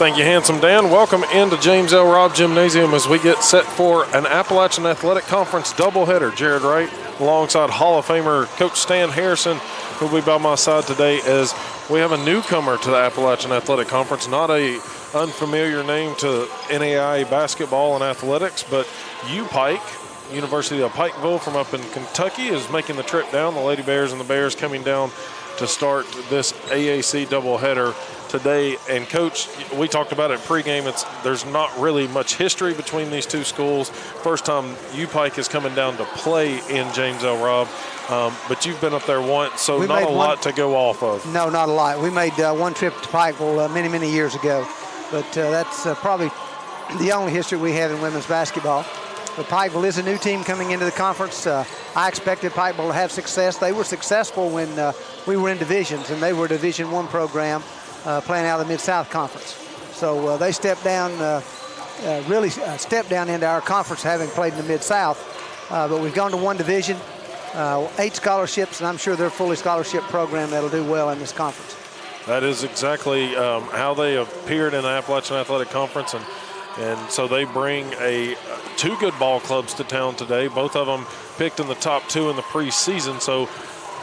Thank you, Handsome Dan. Welcome into James L. Robb Gymnasium as we get set for an Appalachian Athletic Conference doubleheader. Jared Wright alongside Hall of Famer Coach Stan Harrison, who will be by my side today as we have a newcomer to the Appalachian Athletic Conference, not a unfamiliar name to NAIA basketball and athletics, but UPike, University of Pikeville from up in Kentucky, is making the trip down. The Lady Bears and the Bears coming down to start this AAC doubleheader today. And Coach, we talked about it pregame. There's not really much history between these two schools. First time UPike is coming down to play in James L. Robb, but you've been up there once, so not a lot to go off of. No, not a lot. We made one trip to Pikeville many years ago, but that's probably the only history we have in women's basketball. But Pikeville is a new team coming into the conference. I expected Pikeville to have success. They were successful when we were in divisions, and they were a Division I program playing out of the Mid-South Conference. So they stepped down, really stepped down into our conference having played in the Mid-South. But we've gone to one division, 8 scholarships, and I'm sure they're a fully scholarship program that'll do well in this conference. That is exactly how they appeared in the Appalachian Athletic Conference, and so they bring two good ball clubs to town today. Both of them picked in the top 2 in the preseason. So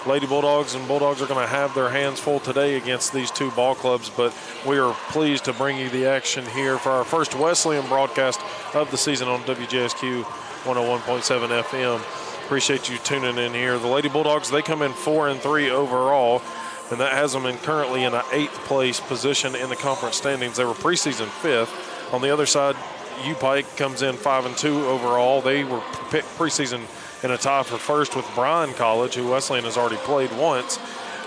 Lady Bulldogs and Bulldogs are going to have their hands full today against these two ball clubs. But we are pleased to bring you the action here for our first Wesleyan broadcast of the season on WJSQ 101.7 FM. Appreciate you tuning in here. The Lady Bulldogs, they come in 4-3 overall, and that has them currently in an 8th place position in the conference standings. They were preseason 5th. On the other side, UPike comes in 5-2 overall. They were picked preseason in a tie for first with Bryan College, who Wesleyan has already played once,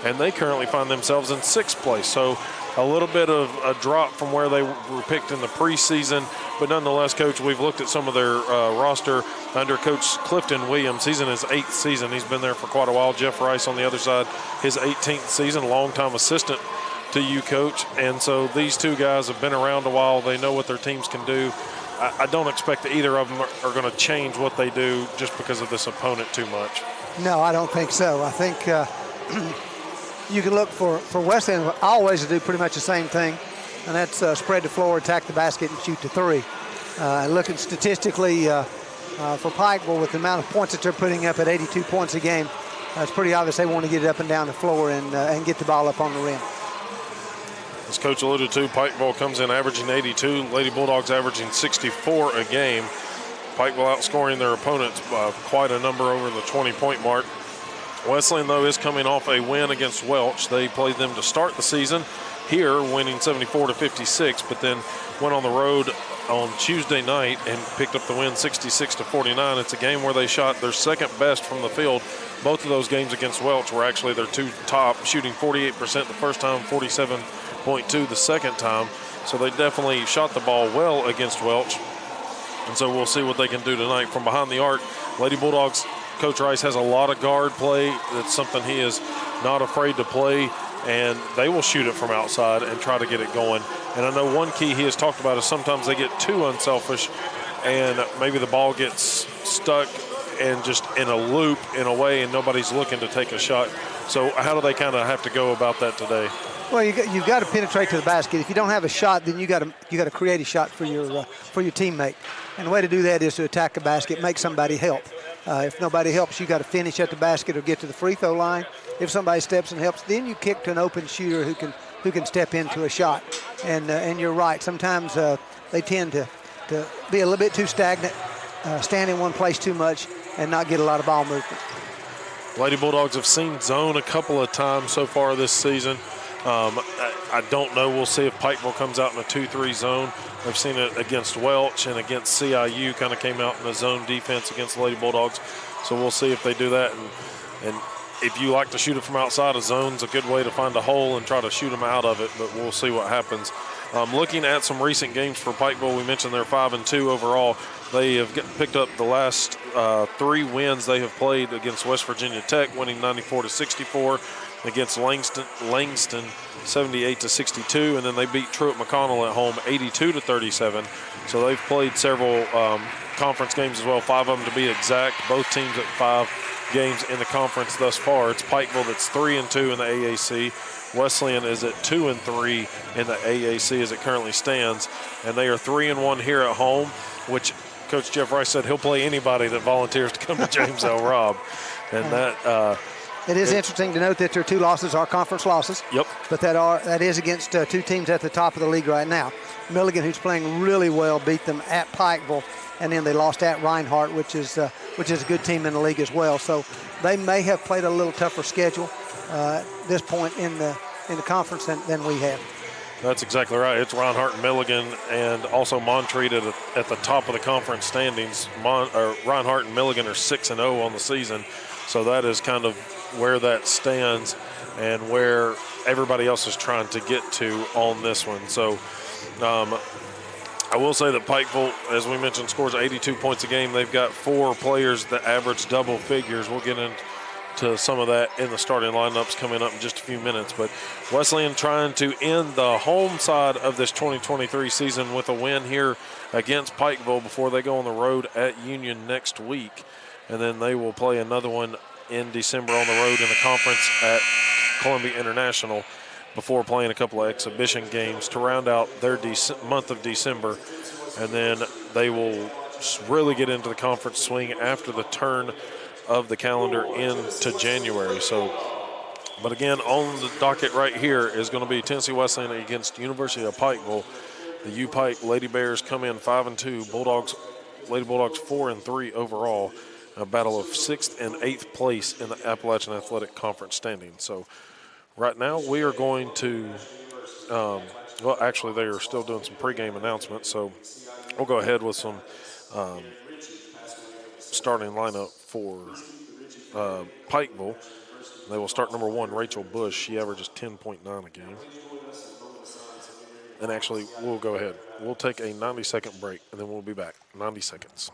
and they currently find themselves in 6th place. So a little bit of a drop from where they were picked in the preseason, but nonetheless, Coach, we've looked at some of their roster under Coach Clifton Williams. He's in his 8th season. He's been there for quite a while. Jeff Rice on the other side, his 18th season, longtime assistant to you, Coach. And so these two guys have been around a while. They know what their teams can do. I don't expect that either of them are going to change what they do just because of this opponent too much. No, I don't think so. I think you can look for Wesleyan always to do pretty much the same thing, and that's spread the floor, attack the basket, and shoot the 3. Looking statistically for Pikeville, with the amount of points that they're putting up at 82 points a game, it's pretty obvious they want to get it up and down the floor and get the ball up on the rim. As Coach alluded to, Pikeville comes in averaging 82, Lady Bulldogs averaging 64 a game. Pikeville outscoring their opponents by quite a number over the 20-point mark. Wesleyan, though, is coming off a win against Welch. They played them to start the season here, winning 74-56, but then went on the road on Tuesday night and picked up the win 66-49. It's a game where they shot their second best from the field. Both of those games against Welch were actually their 2 top, shooting 48% the first time, 47.2 the second time. So they definitely shot the ball well against Welch. And so we'll see what they can do tonight from behind the arc. Lady Bulldogs, Coach Rice has a lot of guard play. That's something he is not afraid to play, and they will shoot it from outside and try to get it going. And I know one key he has talked about is sometimes they get too unselfish and maybe the ball gets stuck and just in a loop in a way and nobody's looking to take a shot. So how do they kind of have to go about that today? Well, you've got to penetrate to the basket. If you don't have a shot, then you got to create a shot for your teammate. And the way to do that is to attack the basket, make somebody help. If nobody helps, you got to finish at the basket or get to the free throw line. If somebody steps and helps, then you kick to an open shooter who can step into a shot. And you're right. Sometimes they tend to be a little bit too stagnant, stand in one place too much, and not get a lot of ball movement. Lady Bulldogs have seen zone a couple of times so far this season. I don't know. We'll see if Pikeville comes out in a 2-3 zone. I've seen it against Welch and against CIU, kind of came out in a zone defense against the Lady Bulldogs. So we'll see if they do that. And if you like to shoot it from outside, a zone's a good way to find a hole and try to shoot them out of it, but we'll see what happens. Looking at some recent games for Pikeville, we mentioned they're 5-2 overall. They have picked up the last 3 wins they have played against West Virginia Tech, winning 94-64, against Langston 78-62, and then they beat Truett McConnell at home 82-37. So they've played several conference games as well, 5 of them to be exact. Both teams at 5 games in the conference thus far. It's Pikeville that's 3-2 in the AAC. Wesleyan is at 2-3 in the AAC as it currently stands, and they are 3-1 here at home, which Coach Jeff Rice said he'll play anybody that volunteers to come to James L. Robb. And that it is interesting to note that their 2 losses are conference losses. Yep. But that is against 2 teams at the top of the league right now. Milligan, who's playing really well, beat them at Pikeville, and then they lost at Reinhardt, which is a good team in the league as well. So they may have played a little tougher schedule at this point in the conference than we have. That's exactly right. It's Reinhardt and Milligan, and also Montreat at the top of the conference standings. Reinhardt and Milligan are 6-0 on the season, so that is kind of where that stands and where everybody else is trying to get to on this one. So I will say that Pikeville, as we mentioned, scores 82 points a game. They've got 4 players that average double figures. We'll get into some of that in the starting lineups coming up in just a few minutes. But Wesleyan trying to end the home side of this 2023 season with a win here against Pikeville before they go on the road at Union next week. And then they will play another one in December on the road in the conference at Columbia International before playing a couple of exhibition games to round out their month of December. And then they will really get into the conference swing after the turn of the calendar into January. So, but again, on the docket right here is going to be Tennessee Wesleyan against University of Pikeville. The U-Pike Lady Bears come in 5-2, Lady Bulldogs 4-3 overall. A battle of 6th and 8th place in the Appalachian Athletic Conference standings. So right now we are going to, well, actually they are still doing some pregame announcements. So we'll go ahead with some starting lineup for Pikeville. They will start number 1, Rachel Bush. She averages 10.9 a game. And actually, we'll go ahead. We'll take a 90-second break, and then we'll be back. 90 seconds.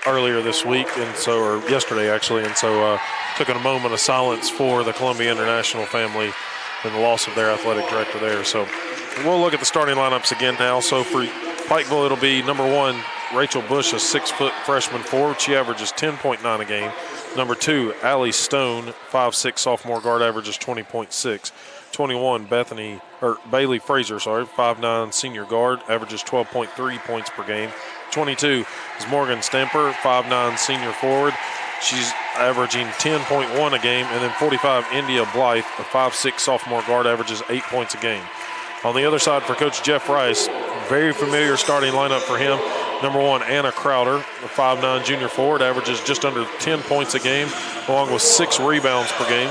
Earlier this week, or yesterday actually, and so took a moment of silence for the Columbia International family and the loss of their athletic director there. So we'll look at the starting lineups again now. So for Pikeville, it'll be number 1, Rachel Bush, a 6-foot freshman forward. She averages 10.9 a game. Number 2, Allie Stone, 5'6" sophomore guard, averages 20.6. 21, Bailey Fraser, 5'9" senior guard, averages 12.3 points per game. 22 is Morgan Stamper, 5'9" senior forward. She's averaging 10.1 a game. And then 45, India Blythe, a 5'6" sophomore guard, averages 8 points a game. On the other side for Coach Jeff Rice, very familiar starting lineup for him. Number 1, Anna Crowder, a 5'9" junior forward, averages just under 10 points a game. along with 6 rebounds per game.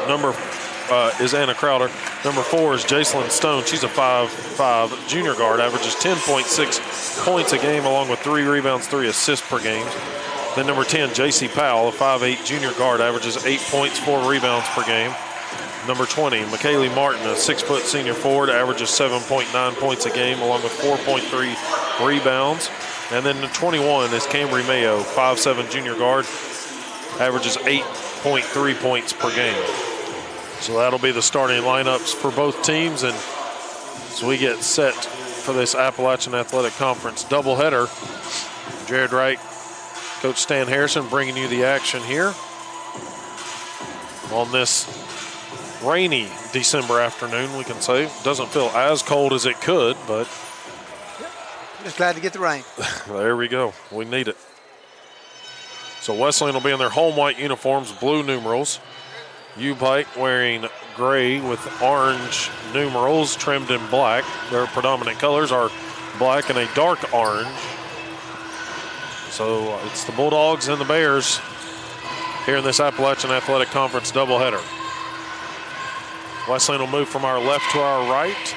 Number is Anna Crowder. Number 4 is Jacelyn Stone. She's a 5'5" junior guard, averages 10.6 points a game, along with 3 rebounds, 3 assists per game. Then number 10, J.C. Powell, a 5'8" junior guard, averages 8 points, 4 rebounds per game. Number 20, McKaylee Martin, a 6-foot senior forward, averages 7.9 points a game, along with 4.3 rebounds. And then the 21 is Cambry Mayo, 5'7" junior guard, averages 8.3 points per game. So that'll be the starting lineups for both teams, and as we get set for this Appalachian Athletic Conference doubleheader, Jared Wright, Coach Stan Harrison bringing you the action here on this rainy December afternoon, we can say. Doesn't feel as cold as it could, but just glad to get the rain. There we go. We need it. So Wesleyan will be in their home white uniforms, blue numerals. U-Pike wearing gray with orange numerals trimmed in black. Their predominant colors are black and a dark orange. So it's the Bulldogs and the Bears here in this Appalachian Athletic Conference doubleheader. Wesleyan will move from our left to our right.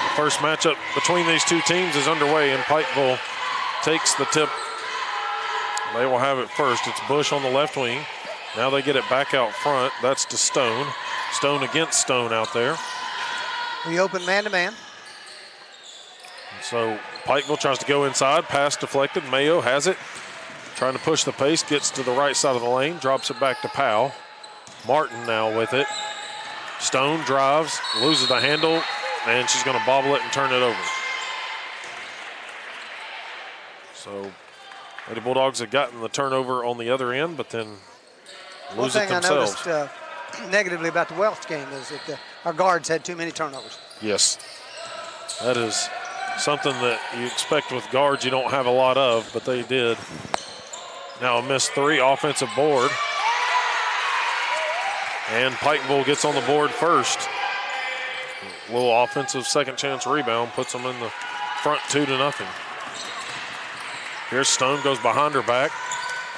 The first matchup between these two teams is underway, and Pikeville takes the tip. They will have it first. It's Bush on the left wing. Now they get it back out front. That's to Stone. Stone against Stone out there. We open man-to-man. So Pikeville tries to go inside. Pass deflected. Mayo has it. Trying to push the pace. Gets to the right side of the lane. Drops it back to Powell. Martin now with it. Stone drives. Loses the handle. And she's going to bobble it and turn it over. So Lady Bulldogs have gotten the turnover on the other end, but then lose it themselves. One thing I noticed negatively about the Welch game is that our guards had too many turnovers. Yes. That is something that you expect with guards you don't have a lot of, but they did. Now a missed 3, offensive board. And Pikeville gets on the board first. A little offensive second chance rebound puts them in the front 2-0. Here's Stone, goes behind her back.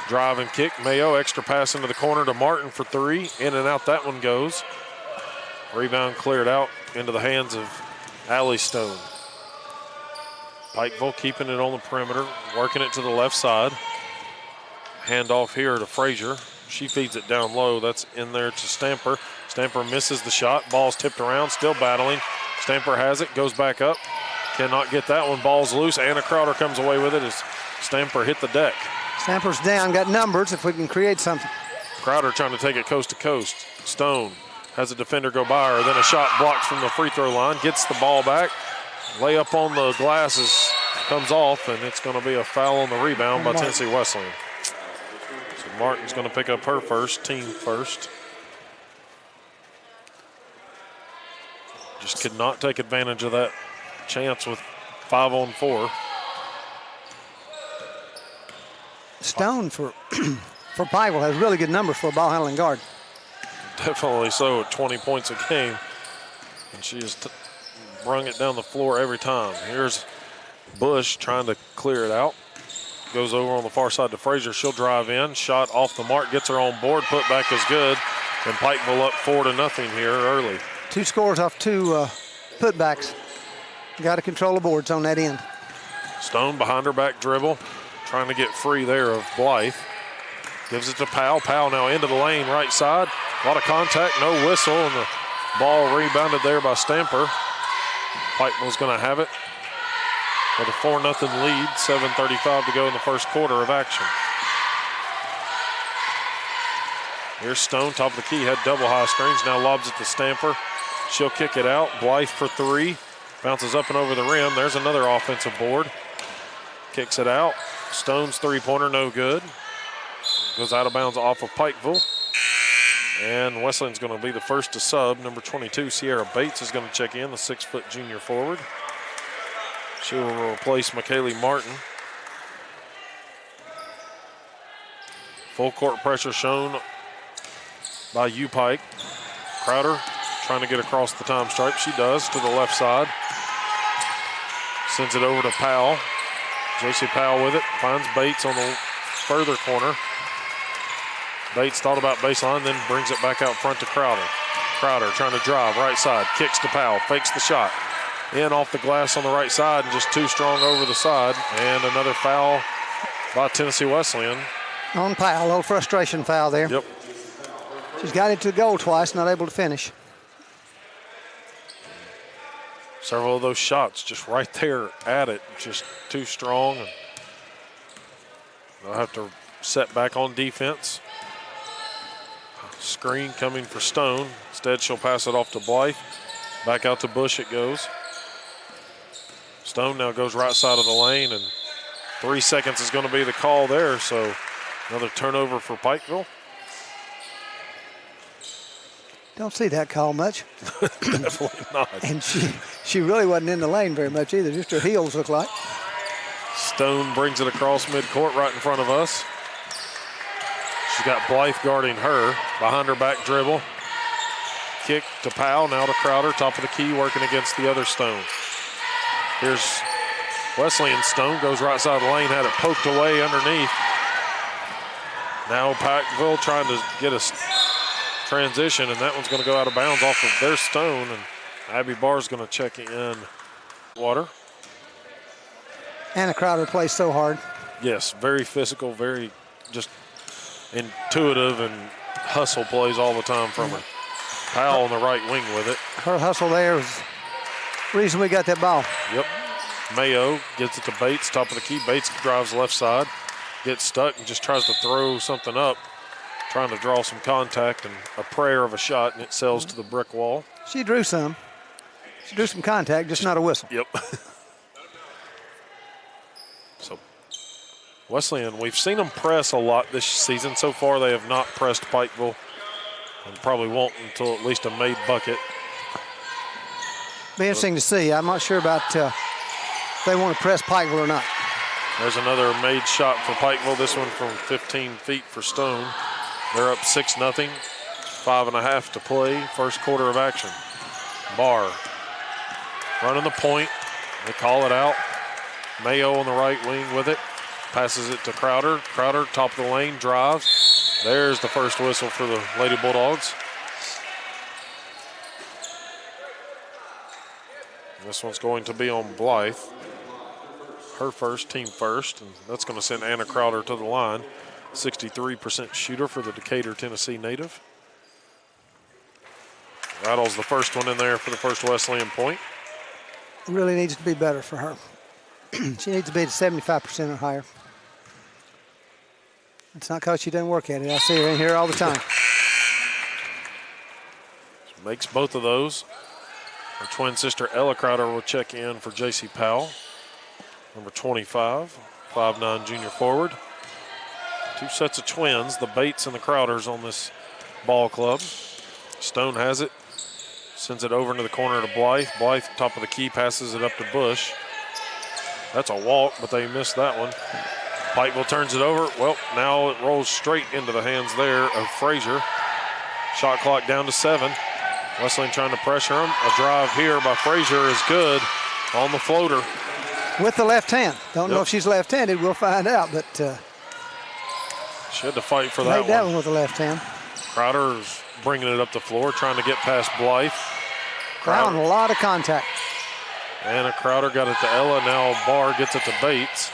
Drive and kick. Mayo, extra pass into the corner to Martin for 3. In and out that one goes. Rebound cleared out into the hands of Allie Stone. Pikeville keeping it on the perimeter, working it to the left side. Handoff here to Frazier. She feeds it down low. That's in there to Stamper. Stamper misses the shot. Ball's tipped around, still battling. Stamper has it, goes back up. Cannot get that one. Ball's loose. Anna Crowder comes away with it as Stamper hit the deck. Stamper's down, got numbers if we can create something. Crowder trying to take it coast to coast. Stone has a defender go by her. Then a shot blocked from the free throw line. Gets the ball back. Layup on the glasses comes off, and it's going to be a foul on the rebound by Tennessee Wesleyan. So Martin's going to pick up her first, team first. Just could not take advantage of that chance with 5-on-4. Stone for Pikeville has really good numbers for a ball handling guard. Definitely so, at 20 points a game. And she has brung it down the floor every time. Here's Bush trying to clear it out. Goes over on the far side to Frazier. She'll drive in. Shot off the mark, gets her on board. Put back is good. And Pikeville up 4-0 here early. 2 scores off 2 putbacks. Got to control the boards on that end. Stone behind her back dribble. Trying to get free there of Blythe. Gives it to Powell. Powell now into the lane, right side. A lot of contact, no whistle, and the ball rebounded there by Stamper. Pikeville's going to have it with a 4-0 lead. 7:35 to go in the first quarter of action. Here's Stone, top of the key, had double high screens. Now lobs it to Stamper. She'll kick it out. Blythe for 3. Bounces up and over the rim. There's another offensive board. Kicks it out. Stone's 3-pointer, no good. Goes out of bounds off of Pikeville. And Wesleyan's going to be the first to sub. Number 22, Sierra Bates, is going to check in, the 6-foot junior forward. She will replace McKaylee Martin. Full court pressure shown by U-Pike. Crowder trying to get across the time stripe. She does to the left side. Sends it over to Powell. J.C. Powell with it, finds Bates on the further corner. Bates thought about baseline, then brings it back out front to Crowder. Crowder trying to drive, right side, kicks to Powell, fakes the shot. In off the glass on the right side and just too strong over the side. And another foul by Tennessee Wesleyan. On Powell, a little frustration foul there. Yep. She's got into the goal twice, not able to finish. Several of those shots just right there at it, just too strong. And they'll have to set back on defense. Screen coming for Stone. Instead, she'll pass it off to Blythe. Back out to Bush it goes. Stone now goes right side of the lane, and 3 seconds is going to be the call there, so another turnover for Pikeville. Don't see that call much. Definitely not. And she really wasn't in the lane very much either, just her heels look like. Stone brings it across midcourt right in front of us. She's got Blythe guarding her. Behind her back dribble. Kick to Powell, now to Crowder, top of the key, working against the other Stone. Here's Wesleyan. Stone goes right side of the lane, had it poked away underneath. Now Pikeville trying to get a transition, and that one's going to go out of bounds off of their Stone, and Abby Barr's going to check in. Water. Anna Crowder plays so hard. Yes, very physical, very just intuitive and hustle plays all the time from her. Powell on the right wing with it. Her hustle there is the reason we got that ball. Yep. Mayo gets it to Bates, top of the key. Bates drives left side, gets stuck and just tries to throw something up, trying to draw some contact and a prayer of a shot, and it sails to the brick wall. She drew some. She drew some contact, just not a whistle. Yep. So Wesleyan, we've seen them press a lot this season. So far, they have not pressed Pikeville, and probably won't until at least a made bucket. Be interesting to see. I'm not sure about if they want to press Pikeville or not. There's another made shot for Pikeville. This one from 15 feet for Stone. They're up 6-0, 5.5 to play, first quarter of action. Barr running the point. They call it out. Mayo on the right wing with it. Passes it to Crowder. Crowder, top of the lane, drives. There's the first whistle for the Lady Bulldogs. This one's going to be on Blythe. Her first, team first, and that's going to send Anna Crowder to the line. 63% shooter for the Decatur, Tennessee native. Rattles the first one in there for the first Wesleyan point. Really needs to be better for her. She needs to be at 75% or higher. It's not because she doesn't work at it. I see her in here all the time. Makes both of those. Her twin sister Ella Crowder will check in for J.C. Powell. Number 25, 5'9" junior forward. Two sets of twins, the Bates and the Crowders on this ball club. Stone has it, sends it over into the corner to Blythe. Blythe, top of the key, passes it up to Bush. That's a walk, but they missed that one. Pikeville turns it over. Well, now it rolls straight into the hands there of Frazier. Shot clock down to 7. Wesleyan trying to pressure him. A drive here by Frazier is good on the floater. With the left hand. Don't know if she's left-handed. We'll find out, but she had to fight for that made that one with the left hand. Crowder's bringing it up the floor, trying to get past Blythe. Found a lot of contact. Anna Crowder got it to Ella. Now Barr gets it to Bates.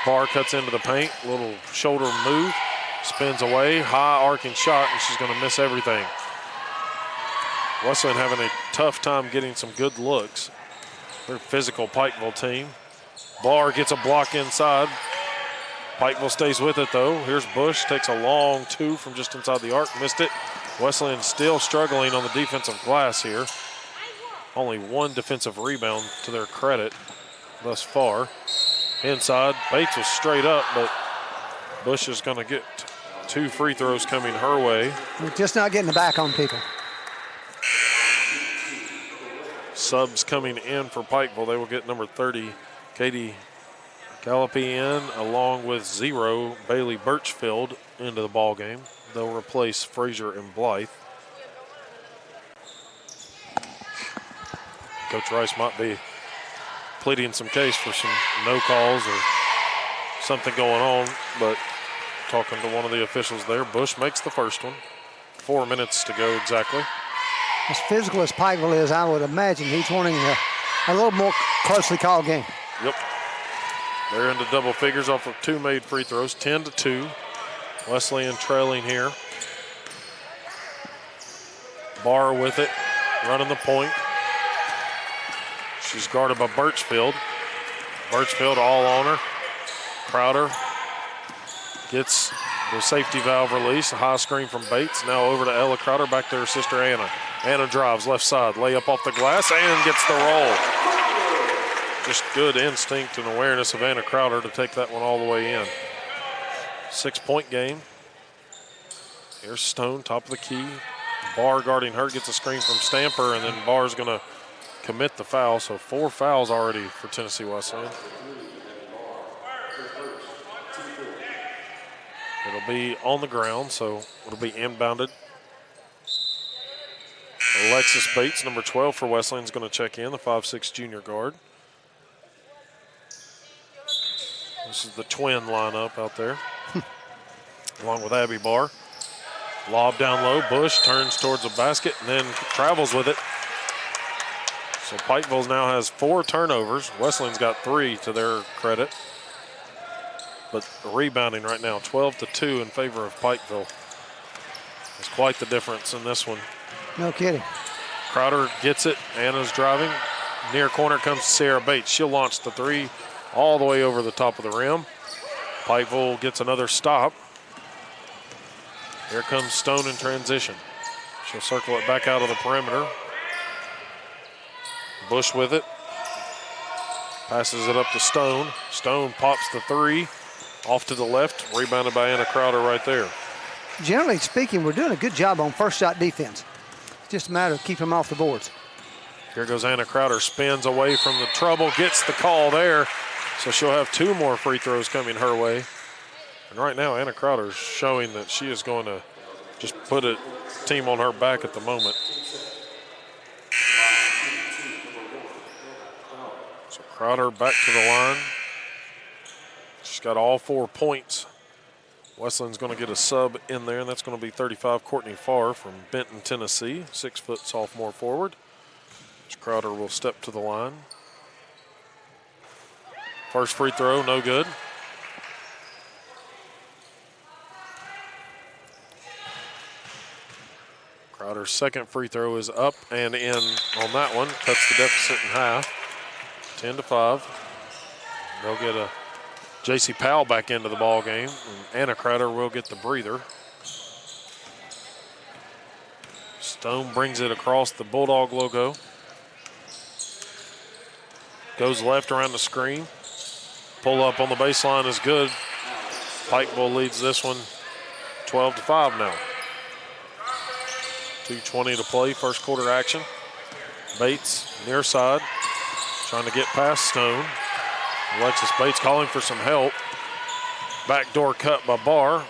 Barr cuts into the paint. Little shoulder move. Spins away. High arcing shot, and she's going to miss everything. Wesleyan having a tough time getting some good looks. They're a physical Pikeville team. Barr gets a block inside. Pikeville stays with it, though. Here's Bush. Takes a long two from just inside the arc. Missed it. Wesleyan still struggling on the defensive glass here. Only one defensive rebound to their credit thus far. Inside, Bates was straight up, but Bush is going to get 2 free throws coming her way. We're just not getting the back on people. Subs coming in for Pikeville. They will get number 30, Katie Gallopy in, along with 0, Bailey Birchfield into the ball game. They'll replace Frazier and Blythe. Coach Rice might be pleading some case for some no calls or something going on, but talking to one of the officials there. Bush makes the first one. 4 minutes to go exactly. As physical as Pikeville is, I would imagine he's wanting a little more closely called game. Yep. They're into double figures off of 2 made free throws, 10-2. Wesleyan trailing here. Barr with it, running the point. She's guarded by Birchfield. Birchfield all on her. Crowder gets the safety valve release. A high screen from Bates. Now over to Ella Crowder, back to her sister Anna. Anna drives left side, layup off the glass, and gets the roll. Just good instinct and awareness of Anna Crowder to take that one all the way in. 6-point game. Here's Stone, top of the key. Barr guarding her, gets a screen from Stamper, and then Barr's going to commit the foul. So 4 fouls already for Tennessee Wesleyan. It'll be on the ground, so it'll be inbounded. Alexis Bates, number 12 for Wesleyan, is going to check in, the 5'6" junior guard. This is the twin lineup out there, along with Abby Barr. Lob down low, Bush turns towards the basket and then travels with it. So Pikeville now has 4 turnovers. Wesleyan's got 3 to their credit. But rebounding right now, 12-2 in favor of Pikeville. It's quite the difference in this one. No kidding. Crowder gets it. Anna's driving. Near corner comes Sarah Bates. She'll launch the 3 all the way over the top of the rim. Pikeville gets another stop. Here comes Stone in transition. She'll circle it back out of the perimeter. Bush with it. Passes it up to Stone. Stone pops the 3. Off to the left. Rebounded by Anna Crowder right there. Generally speaking, we're doing a good job on first shot defense. It's just a matter of keeping them off the boards. Here goes Anna Crowder. Spins away from the trouble. Gets the call there. So she'll have 2 more free throws coming her way. And right now, Anna Crowder is showing that she is going to just put a team on her back at the moment. So Crowder back to the line. She's got all 4 points. Wesleyan's going to get a sub in there, and that's going to be 35, Courtney Farr from Benton, Tennessee, 6-foot sophomore forward. Crowder will step to the line. First free throw, no good. Crowder's second free throw is up and in on that one. Cuts the deficit in half. 10-5. They'll get a J.C. Powell back into the ball game, and Anna Crowder will get the breather. Stone brings it across the Bulldog logo. Goes left around the screen. Pull up on the baseline is good. Pikeville leads this one 12-5 now. 2:20 to play, first quarter action. Bates near side, trying to get past Stone. Alexis Bates calling for some help. Backdoor cut by Barr.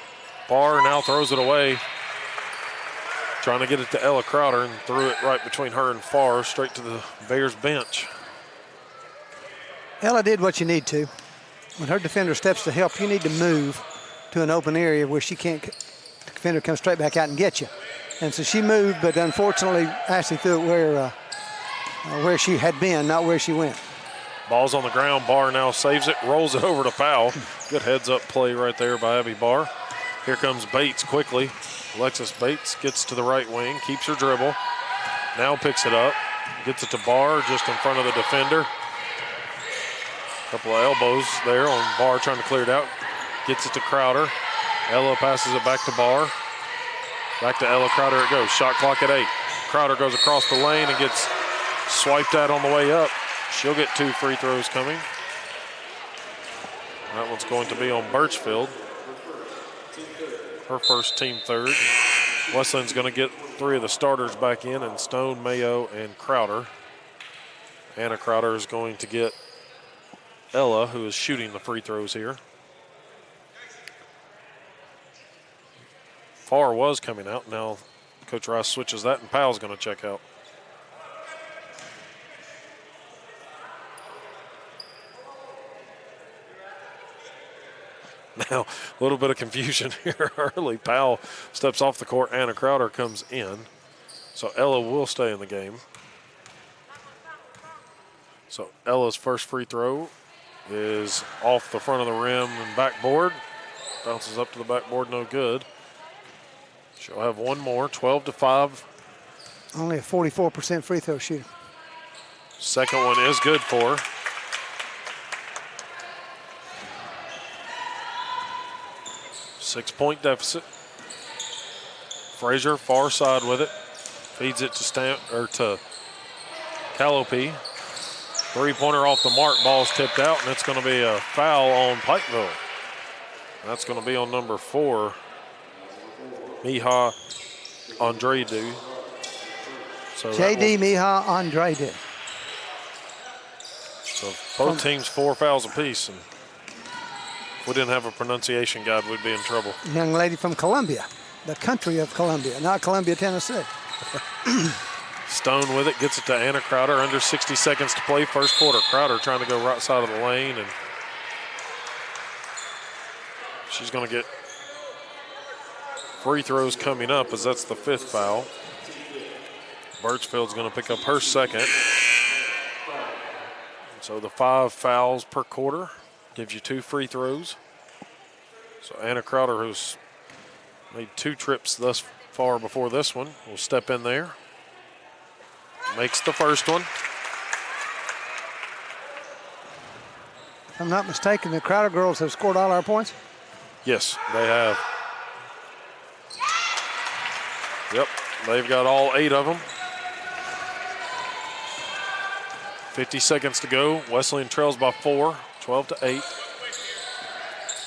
Barr now throws it away. Trying to get it to Ella Crowder and threw it right between her and Farr, straight to the Bears bench. Ella did what you need to. When her defender steps to help, you need to move to an open area where she can't, the defender comes straight back out and get you. And so she moved, but unfortunately, Ashley threw it where she had been, not where she went. Ball's on the ground. Barr now saves it, rolls it over to Powell. Good heads-up play right there by Abby Barr. Here comes Bates quickly. Alexis Bates gets to the right wing, keeps her dribble. Now picks it up, gets it to Barr just in front of the defender. Couple of elbows there on Barr trying to clear it out. Gets it to Crowder. Ella passes it back to Barr. Back to Ella Crowder it goes. Shot clock at 8. Crowder goes across the lane and gets swiped at on the way up. She'll get 2 free throws coming. That one's going to be on Birchfield. Her first, team third. Wesleyan's going to get 3 of the starters back in, and Stone, Mayo, and Crowder. Anna Crowder is going to get Ella, who is shooting the free throws here. Farr was coming out. Now Coach Rice switches that, and Powell's going to check out. Now, a little bit of confusion here early. Powell steps off the court. Anna Crowder comes in. So Ella will stay in the game. So Ella's first free throw is off the front of the rim and backboard. Bounces up to the backboard, no good. She'll have one more, 12-5. Only a 44% free throw shooter. Second one is good for her. Six-point deficit. Frazier far side with it. Feeds it to Calliope. Three-pointer off the mark. Ball's tipped out, and it's going to be a foul on Pikeville. That's going to be on number 4, Miha Andredu. So J.D. Miha Andredu. So both teams 4 fouls apiece, and if we didn't have a pronunciation guide, we'd be in trouble. Young lady from Columbia, the country of Columbia, not Columbia, Tennessee. Stone with it, gets it to Anna Crowder. Under 60 seconds to play, first quarter. Crowder trying to go right side of the lane, and she's going to get free throws coming up as that's the 5th foul. Birchfield's going to pick up her second. So the 5 fouls per quarter gives you 2 free throws. So Anna Crowder, who's made 2 trips thus far before this one, will step in there. Makes the first one. If I'm not mistaken, the Crowder girls have scored all our points. Yes, they have. Yep, they've got all 8 of them. 50 seconds to go. Wesleyan trails by 4, 12-8.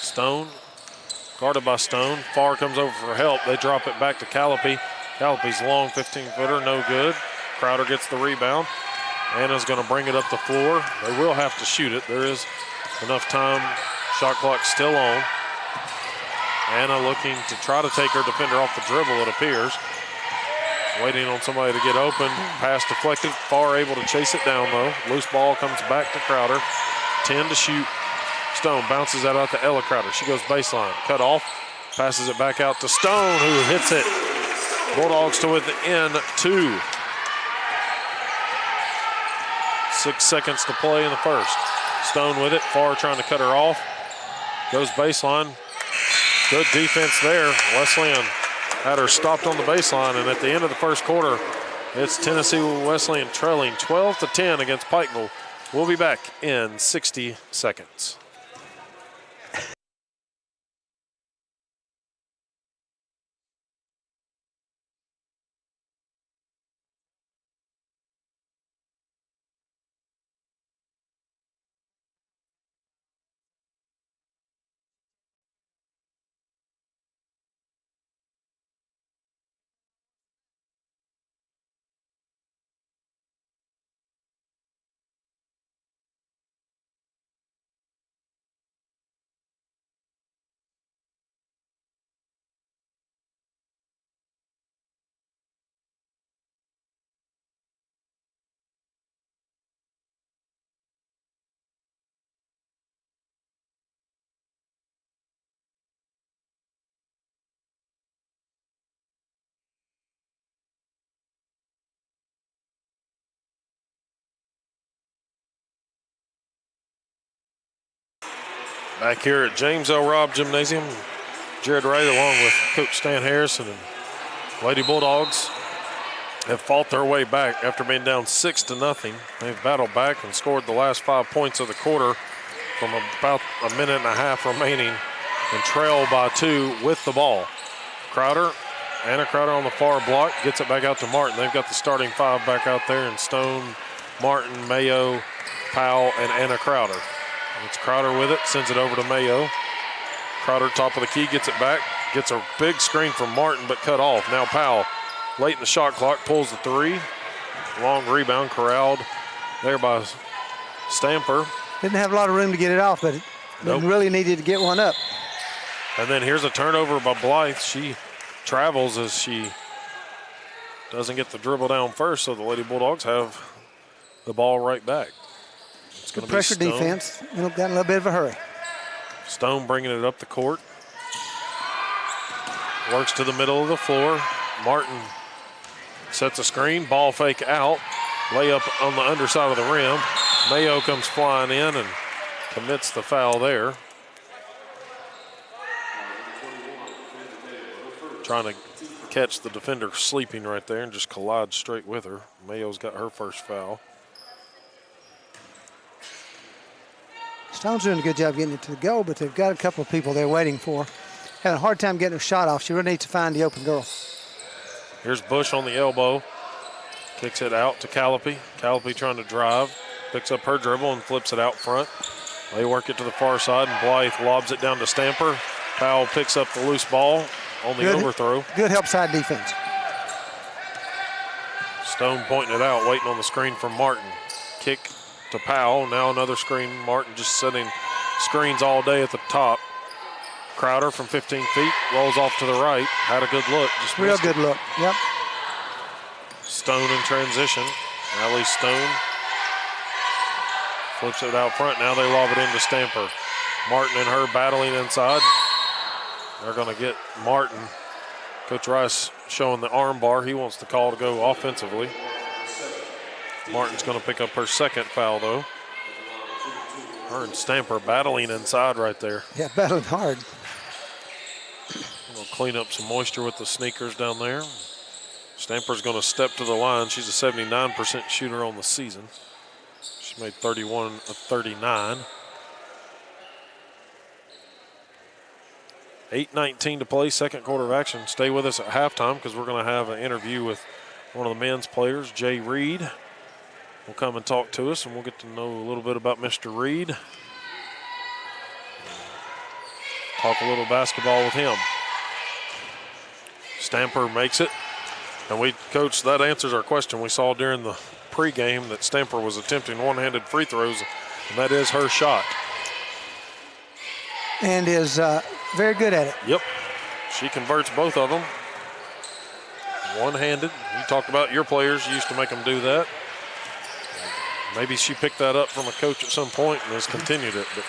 Stone, guarded by Stone. Farr comes over for help. They drop it back to Calliope. Calliope's long 15-footer, no good. Crowder gets the rebound. Anna's going to bring it up the floor. They will have to shoot it. There is enough time. Shot clock still on. Anna looking to try to take her defender off the dribble, it appears. Waiting on somebody to get open. Pass deflected. Farr able to chase it down, though. Loose ball comes back to Crowder. 10 to shoot. Stone bounces that out to Ella Crowder. She goes baseline. Cut off. Passes it back out to Stone, who hits it. Bulldogs to within 2. 6 seconds to play in the first. Stone with it. Farr trying to cut her off. Goes baseline. Good defense there. Wesleyan had her stopped on the baseline, and at the end of the first quarter, it's Tennessee Wesleyan trailing 12-10 against Pikeville. We'll be back in 60 seconds. Back here at James L. Robb Gymnasium, Jared Wright along with Coach Stan Harrison and Lady Bulldogs have fought their way back after being down 6-0. They've battled back and scored the last 5 points of the quarter from about a minute and a half remaining and trail by 2 with the ball. Anna Crowder on the far block, gets it back out to Martin. They've got the starting 5 back out there in Stone, Martin, Mayo, Powell, and Anna Crowder. It's Crowder with it, sends it over to Mayo. Crowder top of the key, gets it back, gets a big screen from Martin, but cut off. Now Powell, late in the shot clock, pulls the 3. Long rebound, corralled there by Stamper. Didn't have a lot of room to get it off, but really needed to get one up. And then here's a turnover by Blythe. She travels as she doesn't get the dribble down first, so the Lady Bulldogs have the ball right back. It's going to be pressure Stone. defense. Got in a little bit of a hurry. Stone bringing it up the court. Works to the middle of the floor. Martin sets a screen, ball fake out. Layup on the underside of the rim. Mayo comes flying in and commits the foul there. Trying to catch the defender sleeping right there and just collide straight with her. Mayo's got her first foul. Stone's doing a good job getting it to the goal, but they've got a couple of people they're waiting for. Having a hard time getting a shot off. She really needs to find the open girl. Here's Bush on the elbow. Kicks it out to Callipy. Callipy trying to drive. Picks up her dribble and flips it out front. They work it to the far side, and Blythe lobs it down to Stamper. Powell picks up the loose ball on the overthrow. Good help side defense. Stone pointing it out, waiting on the screen from Martin. Kick to Powell. Now another screen. Martin just setting screens all day at the top. Crowder from 15 feet rolls off to the right. Had a good look. Just real good look. Yep. Stone in transition. Allie Stone flips it out front. Now they lob it into Stamper. Martin and her battling inside. They're going to get Martin. Coach Rice showing the arm bar. He wants the call to go offensively. Martin's going to pick up her second foul, though. Her and Stamper battling inside right there. Yeah, battling hard. We'll clean up some moisture with the sneakers down there. Stamper's going to step to the line. She's a 79% shooter on the season. She made 31 of 39. 8:19 to play, second quarter of action. Stay with us at halftime because we're going to have an interview with one of the men's players, Jay Reed. Will come and talk to us, and we'll get to know a little bit about Mr. Reed. Talk a little basketball with him. Stamper makes it. And Coach, that answers our question. We saw during the pregame that Stamper was attempting one-handed free throws, and that is her shot. And is very good at it. Yep. She converts both of them. One-handed. You talked about your players. You used to make them do that. Maybe she picked that up from a coach at some point and has continued it. But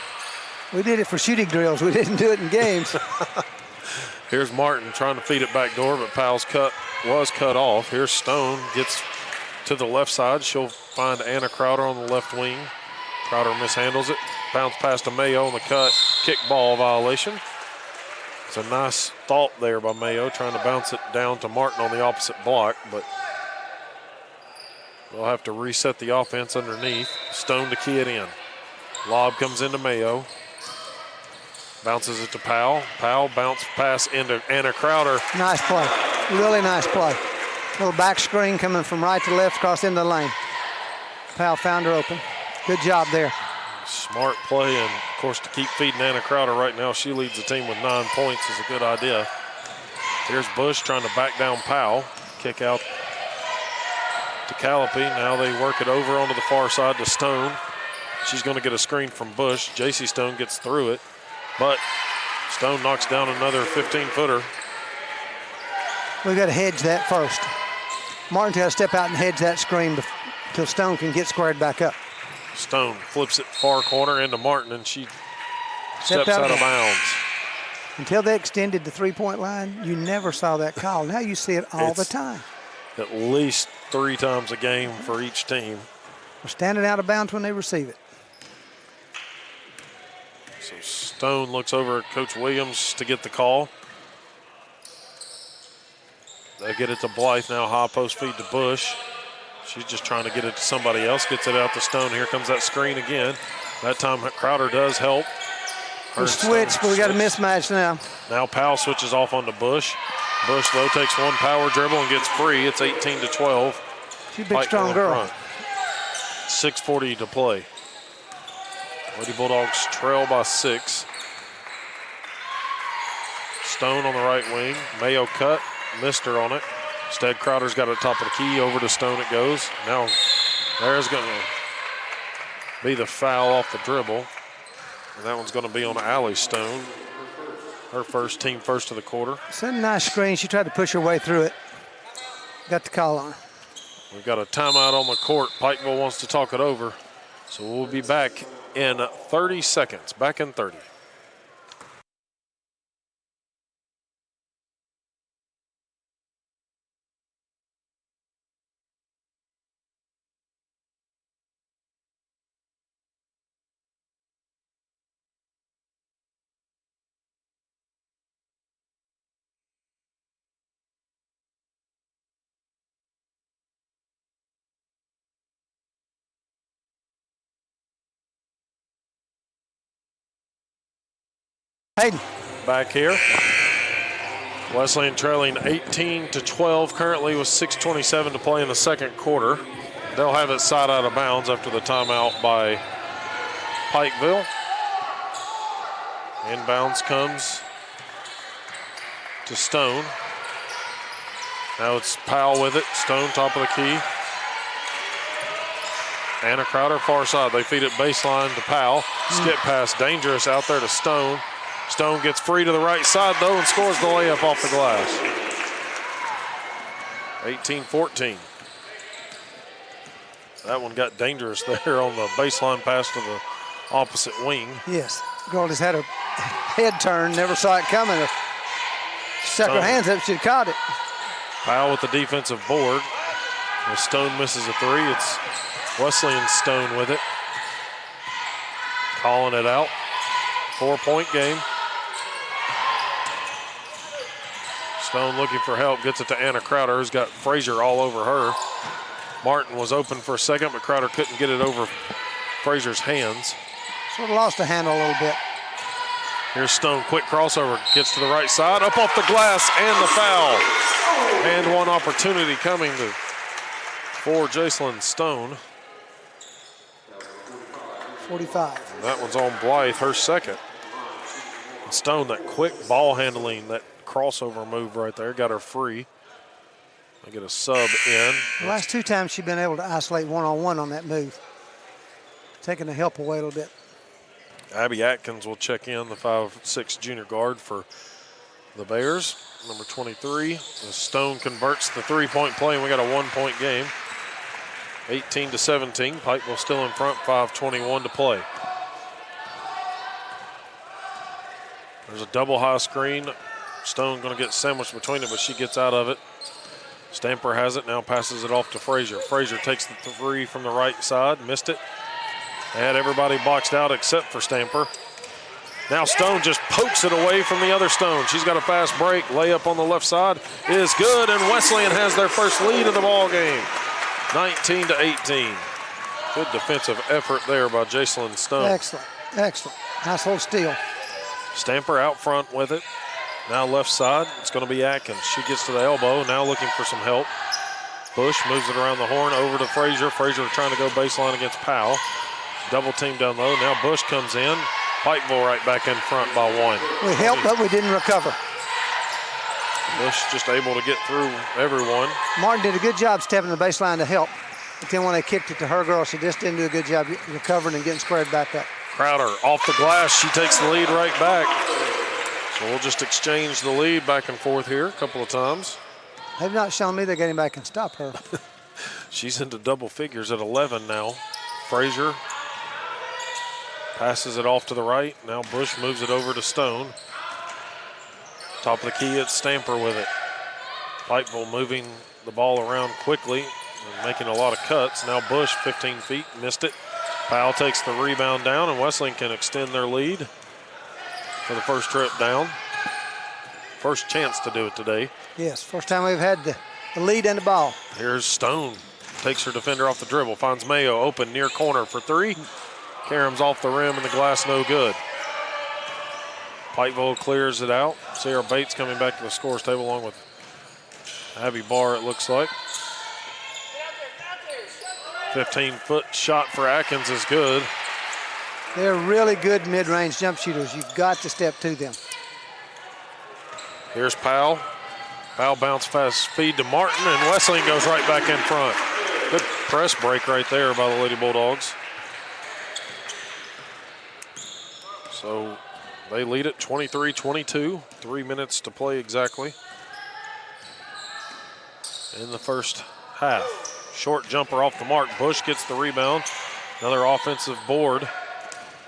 we did it for shooting drills. We didn't do it in games. Here's Martin trying to feed it back door, but Powell's was cut off. Here's Stone, gets to the left side. She'll find Anna Crowder on the left wing. Crowder mishandles it. Bounce pass to Mayo on the cut. Kick ball violation. It's a nice thought there by Mayo, trying to bounce it down to Martin on the opposite block, but we'll have to reset the offense underneath. Stone to key it in. Lob comes into Mayo. Bounces it to Powell. Powell bounce pass into Anna Crowder. Nice play. Really nice play. Little back screen coming from right to left across into the lane. Powell found her open. Good job there. Smart play, and of course to keep feeding Anna Crowder right now. She leads the team with 9 points is a good idea. Here's Bush trying to back down Powell. Kick out to Callipy. Now they work it over onto the far side to Stone. She's going to get a screen from Bush. JC Stone gets through it, but Stone knocks down another 15-footer. We've got to hedge that first. Martin's got to step out and hedge that screen until Stone can get squared back up. Stone flips it far corner into Martin, and she steps out of bounds. Until they extended the three-point line, you never saw that call. Now you see it all the time. At least 3 times a game for each team. We're standing out of bounds when they receive it. So Stone looks over at Coach Williams to get the call. They get it to Blythe now, high post feed to Bush. She's just trying to get it to somebody else, gets it out to Stone. Here comes that screen again. That time Crowder does help. We switch, but we got a mismatch now. Now Powell switches off onto Bush. Bush, though, takes one power dribble and gets free. It's 18-12. She's a big, strong girl. 6:40 to play. Lady Bulldogs trail by 6. Stone on the right wing. Mayo cut, missed her on it. Instead, Crowder's got it top of the key. Over to Stone it goes. Now there's going to be the foul off the dribble. And that one's going to be on Allie Stone. Her first, team first of the quarter. It's a nice screen. She tried to push her way through it. Got the call on her. We've got a timeout on the court. Pikeville wants to talk it over. So we'll be back in 30 seconds. Back in 30. Hayden. Back here. Wesleyan trailing 18-12 currently with 6:27 to play in the second quarter. They'll have it side out of bounds after the timeout by Pikeville. Inbounds comes to Stone. Now it's Powell with it. Stone top of the key. Anna Crowder far side. They feed it baseline to Powell. Skip pass dangerous out there to Stone. Stone gets free to the right side though and scores the layup off the glass. 18-14. That one got dangerous there on the baseline pass to the opposite wing. Yes, girl just had her head turned, never saw it coming. Stuck her hands up, she'd caught it. Powell with the defensive board. As Stone misses a three, it's Wesleyan Stone with it. Calling it out. 4-point game. Stone looking for help, gets it to Anna Crowder, who's got Frazier all over her. Martin was open for a second, but Crowder couldn't get it over Frazier's hands. Sort of lost the handle a little bit. Here's Stone, quick crossover, gets to the right side, up off the glass, and the foul. And one opportunity coming for Jacelyn Stone. 45. That one's on Blythe, her second. And Stone, that quick ball handling, that crossover move right there, got her free. They get a sub in. The last two times she's been able to isolate one-on-one on that move. Taking the help away a little bit. Abby Atkins will check in, the 5'6" junior guard for the Bears. Number 23. Stone converts the three-point play, and we got a 1-point game. 18-17. Pikeville still in front, 5:21 to play. There's a double high screen. Stone going to get sandwiched between it, but she gets out of it. Stamper has it, now passes it off to Frazier. Frazier takes the three from the right side, missed it. They had everybody boxed out except for Stamper. Now Stone just pokes it away from the other Stone. She's got a fast break. Layup on the left side is good, and Wesleyan has their first lead of the ball game. 19-18. Good defensive effort there by Jacelyn Stone. Excellent, excellent. Nice little steal. Stamper out front with it. Now left side, it's going to be Atkins. She gets to the elbow, now looking for some help. Bush moves it around the horn over to Frazier. Frazier trying to go baseline against Powell. Double team down low. Now Bush comes in. Pikeville right back in front by one. We helped, but we didn't recover. Bush just able to get through everyone. Martin did a good job stepping the baseline to help. But then when they kicked it to her girl, she just didn't do a good job recovering and getting squared back up. Crowder off the glass. She takes the lead right back. So we'll just exchange the lead back and forth here a couple of times. They've not shown me they're getting back and stop her. She's into double figures at 11 now. Frazier passes it off to the right. Now Bush moves it over to Stone. Top of the key, it's Stamper with it. Pikeville moving the ball around quickly and making a lot of cuts. Now Bush, 15 feet, missed it. Powell takes the rebound down, and Wesleyan can extend their lead for the first trip down. First chance to do it today. Yes, first time we've had the lead and the ball. Here's Stone. Takes her defender off the dribble. Finds Mayo open near corner for three. Karam's off the rim and the glass no good. Pikeville clears it out. Sarah Bates coming back to the scores table along with Abby Barr, it looks like. 15-foot shot for Atkins is good. They're really good mid-range jump shooters. You've got to step to them. Here's Powell. Powell bounce fast feed to Martin, and Wesleyan goes right back in front. Good press break right there by the Lady Bulldogs. So they lead it 23-22. 3 minutes to play exactly in the first half. Short jumper off the mark. Bush gets the rebound. Another offensive board.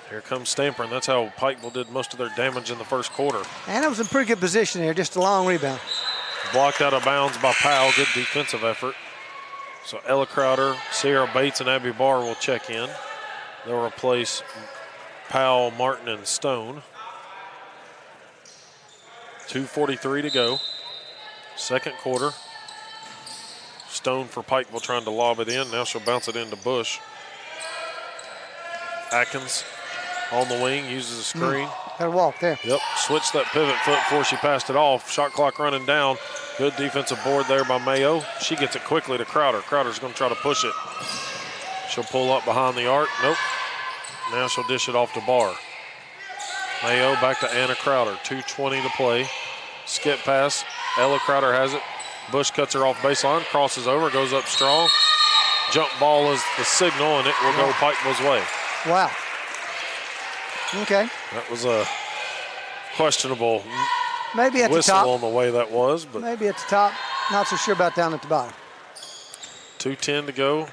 Here comes Stamper, and that's how Pikeville did most of their damage in the first quarter. And it was in pretty good position here, just a long rebound. Blocked out of bounds by Powell. Good defensive effort. So Ella Crowder, Sierra Bates, and Abby Barr will check in. They'll replace Powell, Martin, and Stone. 2:43 to go. Second quarter. Stone for Pikeville trying to lob it in. Now she'll bounce it into Bush. Atkins on the wing, uses a screen. Got to walk there. Yep, switched that pivot foot before she passed it off. Shot clock running down. Good defensive board there by Mayo. She gets it quickly to Crowder. Crowder's going to try to push it. She'll pull up behind the arc. Nope. Now she'll dish it off to Barr. Mayo back to Anna Crowder. 2:20 to play. Skip pass. Ella Crowder has it. Bush cuts her off baseline, crosses over, goes up strong. Jump ball is the signal, and it will go Pikeville's way. Wow. Okay. That was a questionable maybe at the whistle top. on the way that was, but maybe at the top. Not so sure about down at the bottom. 2:10 to go.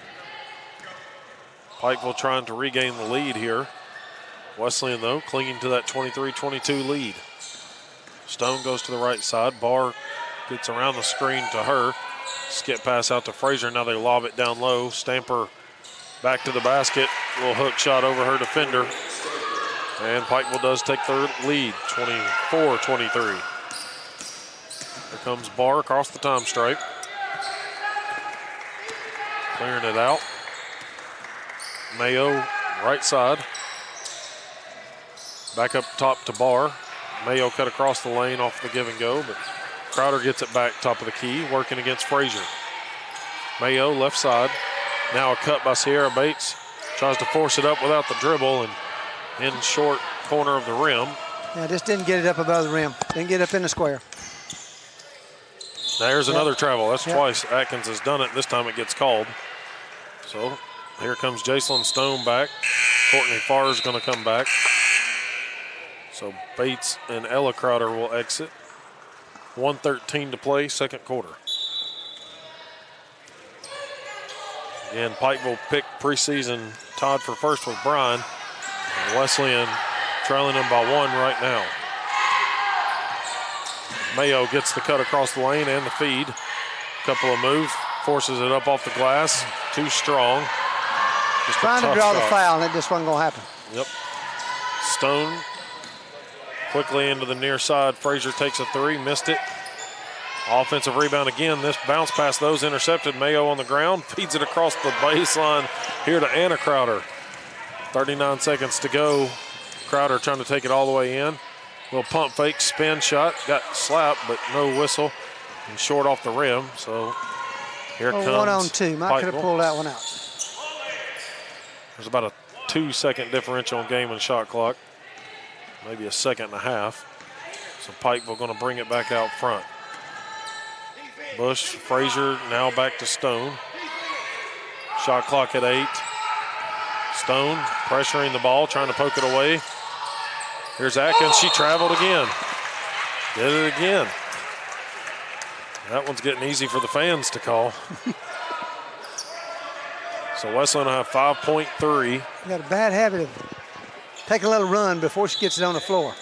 Pikeville trying to regain the lead here. Wesleyan, though, clinging to that 23-22 lead. Stone goes to the right side. Barr gets around the screen to her. Skip pass out to Frazier. Now they lob it down low. Stamper back to the basket. Little hook shot over her defender. And Pikeville does take their lead, 24-23. Here comes Barr across the time stripe. Clearing it out. Mayo, right side. Back up top to Barr. Mayo cut across the lane off the give and go, but Crowder gets it back top of the key, working against Frazier. Mayo, left side. Now a cut by Sierra Bates. Tries to force it up without the dribble and in short corner of the rim. Yeah, just didn't get it up above the rim. Didn't get up in the square. There's another travel. That's twice Atkins has done it. This time it gets called. So here comes Jacelyn Stone back. Courtney Farr is going to come back. So Bates and Ella Crowder will exit. 1:13 to play, second quarter. Again, Pikeville picked preseason tied for first with Bryan. And Wesleyan trailing them by 1 right now. Mayo gets the cut across the lane and the feed. Couple of moves, forces it up off the glass. Too strong. Just trying to draw the shot. foul, and it just wasn't going to happen. Yep. Stone quickly into the near side. Frazier takes a three, missed it. Offensive rebound again. This bounce pass, those intercepted. Mayo on the ground, feeds it across the baseline here to Anna Crowder. 39 seconds to go. Crowder trying to take it all the way in. Little pump fake, spin shot. Got slapped, but no whistle. And short off the rim, so here comes 1 on 2. Might could have Pikeville. pulled that one out. There's about a 2-second differential in game and shot clock. Maybe a second and a half. So Pikeville going to bring it back out front. Bush, Frazier, now back to Stone. Shot clock at 8. Stone pressuring the ball, trying to poke it away. Here's Atkins. She traveled again. Did it again. That one's getting easy for the fans to call. So Wesleyan will have 5.3. You got a bad habit of taking a little run before she gets it on the floor.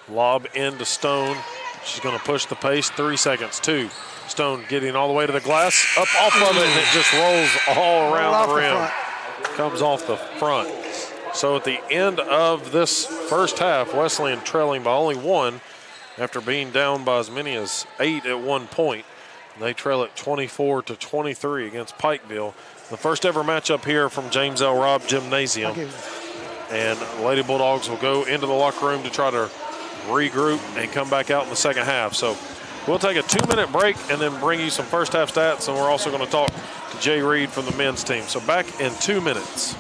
Lob into Stone. She's going to push the pace. 3 seconds. 2. Stone getting all the way to the glass. Up off of it, and it just rolls all around the rim. Comes off the front. So at the end of this first half, Wesleyan trailing by only 1 after being down by as many as 8 at one point. They trail at 24-23 against Pikeville. The first ever matchup here from James L. Robb Gymnasium. And Lady Bulldogs will go into the locker room to try to regroup and come back out in the second half. So we'll take a 2-minute break and then bring you some first half stats, and we're also going to talk to Jay Reed from the men's team. So back in 2 minutes.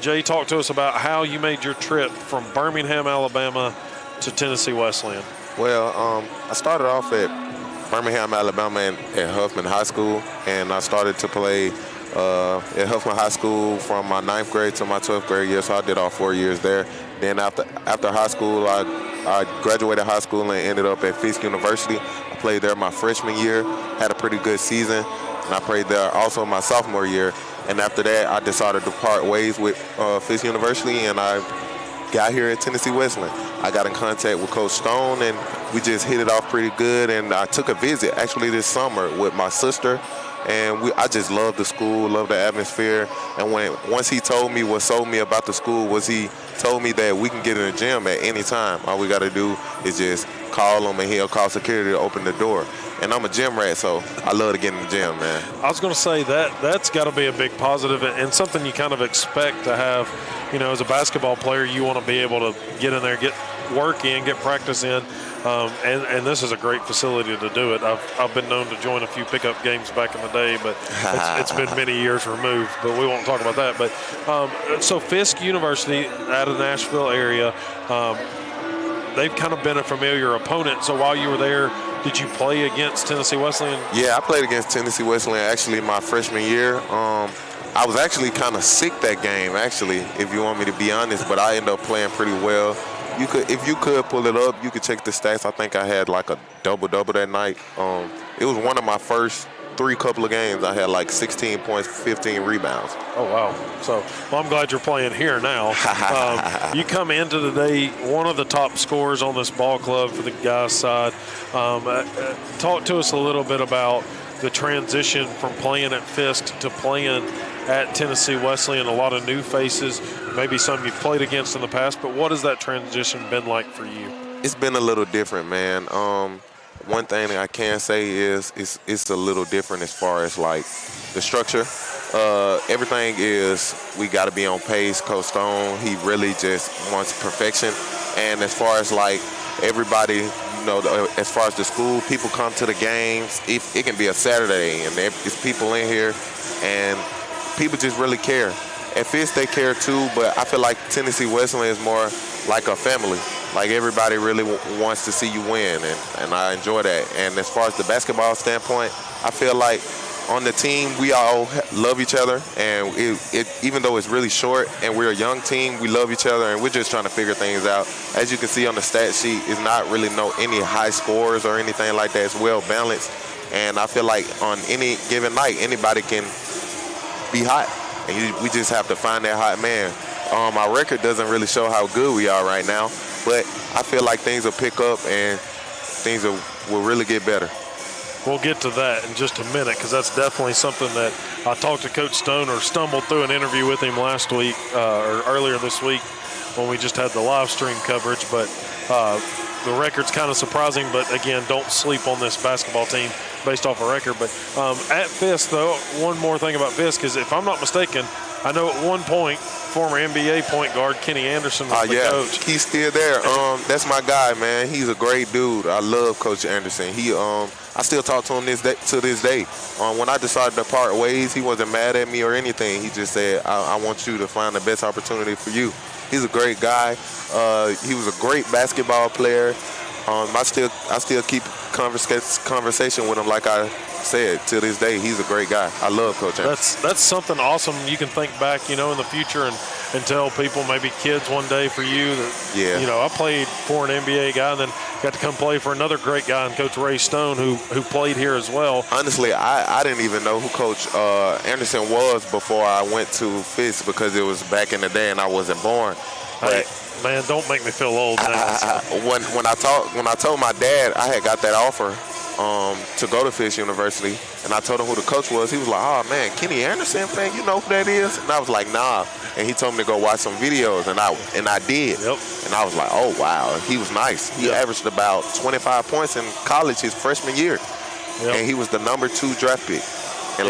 Jay, talk to us about how you made your trip from Birmingham, Alabama to Tennessee Wesleyan. Well, I started off at Birmingham, Alabama at Huffman High School, and I started to play at Huffman High School from my 9th grade to my 12th grade year, so I did all 4 years there. Then after high school, I graduated high school and ended up at Fisk University. I played there my freshman year, had a pretty good season, and I played there also my sophomore year. And after that, I decided to part ways with Fisk University, and I got here at Tennessee Wesleyan. I got in contact with Coach Stone, and we just hit it off pretty good. And I took a visit actually this summer with my sister, and I just love the school, love the atmosphere. And once he told me what sold me about the school was he told me that we can get in the gym at any time. All we got to do is just call him, and he'll call security to open the door. And I'm a gym rat, so I love to get in the gym, man. I was going to say that's got to be a big positive and something you kind of expect to have. You know, as a basketball player, you want to be able to get in there, get work in, get practice in. And this is a great facility to do it. I've been known to join a few pickup games back in the day, but it's been many years removed. But we won't talk about that. But so Fisk University out of the Nashville area, they've kind of been a familiar opponent. So while you were there, did you play against Tennessee Wesleyan? Yeah, I played against Tennessee Wesleyan actually my freshman year. I was actually kind of sick that game, actually, if you want me to be honest, but I ended up playing pretty well. If you could pull it up, you could check the stats. I think I had like a double-double that night. It was one of my first 3 couple of games. I had like 16 points, 15 rebounds. Oh, wow. So, well, I'm glad you're playing here now. You come into today one of the top scorers on this ball club for the guys' side. Talk to us a little bit about the transition from playing at Fisk to playing at Tennessee Wesleyan. A lot of new faces, maybe some you've played against in the past, but what has that transition been like for you? It's been a little different, man. One thing I can say is it's a little different as far as like the structure. Everything is we got to be on pace. Coach Stone, he really just wants perfection. And as far as like everybody, you know, as far as the school, people come to the games. It can be a Saturday, and it's people in here, and people just really care. At Fisk, they care too, but I feel like Tennessee Wesleyan is more like a family. Like everybody really wants to see you win, and I enjoy that. And as far as the basketball standpoint, I feel like on the team we all love each other, and even though it's really short and we're a young team, we love each other, and we're just trying to figure things out. As you can see on the stat sheet, it's not really any high scores or anything like that. It's well balanced, and I feel like on any given night, anybody can be hot, and we just have to find that hot man. Our record doesn't really show how good we are right now, but I feel like things will pick up and things will really get better. We'll get to that in just a minute, because that's definitely something that I talked to Coach Stone, or stumbled through an interview with him last week or earlier this week when we just had the live stream coverage. But the record's kind of surprising, but again, don't sleep on this basketball team based off a record. But at Fisk, though, one more thing about Fisk is, if I'm not mistaken, I know at one point former NBA point guard Kenny Anderson was the coach. He's still there. That's my guy, man. He's a great dude. I love Coach Anderson. I still talk to him to this day. When I decided to part ways, he wasn't mad at me or anything. He just said, I want you to find the best opportunity for you. He's a great guy. He was a great basketball player. I still keep conversation with him, like I said, to this day. He's a great guy. I love Coach Anderson. That's something awesome. You can think back, in the future and tell people, maybe kids one day for you that, I played for an NBA guy and then got to come play for another great guy, and Coach Ray Stone, who played here as well. Honestly, I didn't even know who Coach Anderson was before I went to Fisk, because it was back in the day and I wasn't born. Hey, man, don't make me feel old now. When I told my dad I had got that offer to go to Fisk University, and I told him who the coach was, he was like, "Oh man, Kenny Anderson, man, you know who that is?" And I was like, "Nah." And he told me to go watch some videos, and I did. Yep. And I was like, "Oh wow, he was nice." He averaged about 25 points in college his freshman year, and he was the number 2 draft pick in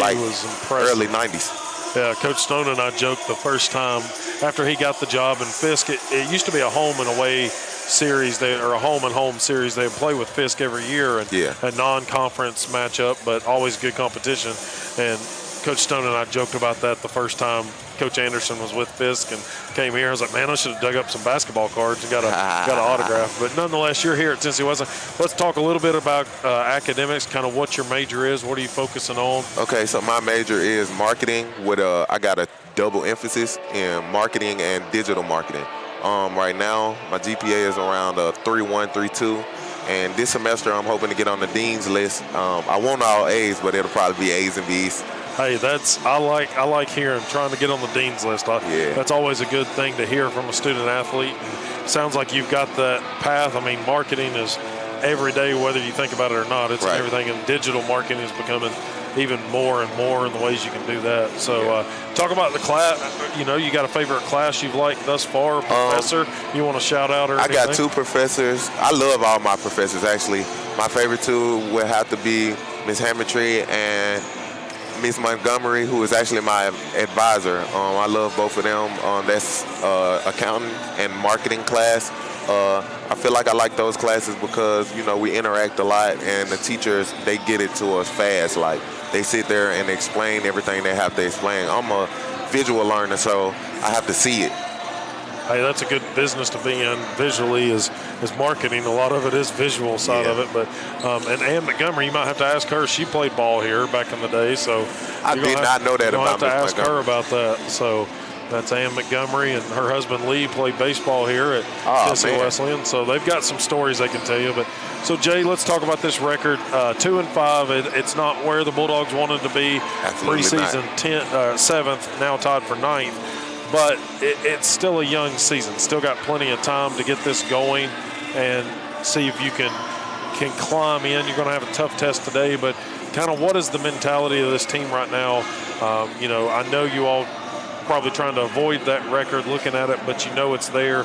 early 90s. Yeah, Coach Stone and I joked the first time after he got the job in Fisk. It used to be a home and away series, or a home and home series. They would play with Fisk every year, and a non-conference matchup, but always good competition. And Coach Stone and I joked about that the first time Coach Anderson was with Fisk and came here. I was like, man, I should have dug up some basketball cards and got an autograph. But nonetheless, you're here at Tennessee Wesleyan. Let's talk a little bit about academics, kind of what your major is. What are you focusing on? Okay, so my major is marketing with I got a double emphasis in marketing and digital marketing. Right now, my GPA is around 3.1, 3.2. And this semester, I'm hoping to get on the dean's list. I want all A's, but it'll probably be A's and B's. Hey, I like hearing trying to get on the dean's list. Yeah. That's always a good thing to hear from a student athlete. And sounds like you've got that path. I mean, marketing is every day, whether you think about it or not. It's right. Everything, and digital marketing is becoming even more and more in the ways you can do that. So talk about the class. You got a favorite class you've liked thus far, professor you want to shout out or anything? I got two professors. I love all my professors, actually. My favorite two would have to be Ms. Hammertree and Ms. Montgomery, who is actually my advisor. I love both of them. That's accounting and marketing class. I feel like I like those classes because, we interact a lot, and the teachers, they get it to us fast. Like, they sit there and explain everything they have to explain. I'm a visual learner, so I have to see it. Hey, that's a good business to be in. Visually is marketing. A lot of it is visual side of it. But and Ann Montgomery, you might have to ask her. She played ball here back in the day, so I did not know that about Ms. Montgomery. Ms. Have to ask her about that. So that's Ann Montgomery, and her husband Lee played baseball here at Tennessee Wesleyan. So they've got some stories they can tell you. But so Jay, let's talk about this record. 2-5. It's not where the Bulldogs wanted to be. Absolutely Preseason not. 7th, now tied for 9th. But it's still a young season. Still got plenty of time to get this going and see if you can climb in. You're going to have a tough test today, but kind of what is the mentality of this team right now? I know you all probably trying to avoid that record looking at it, but it's there.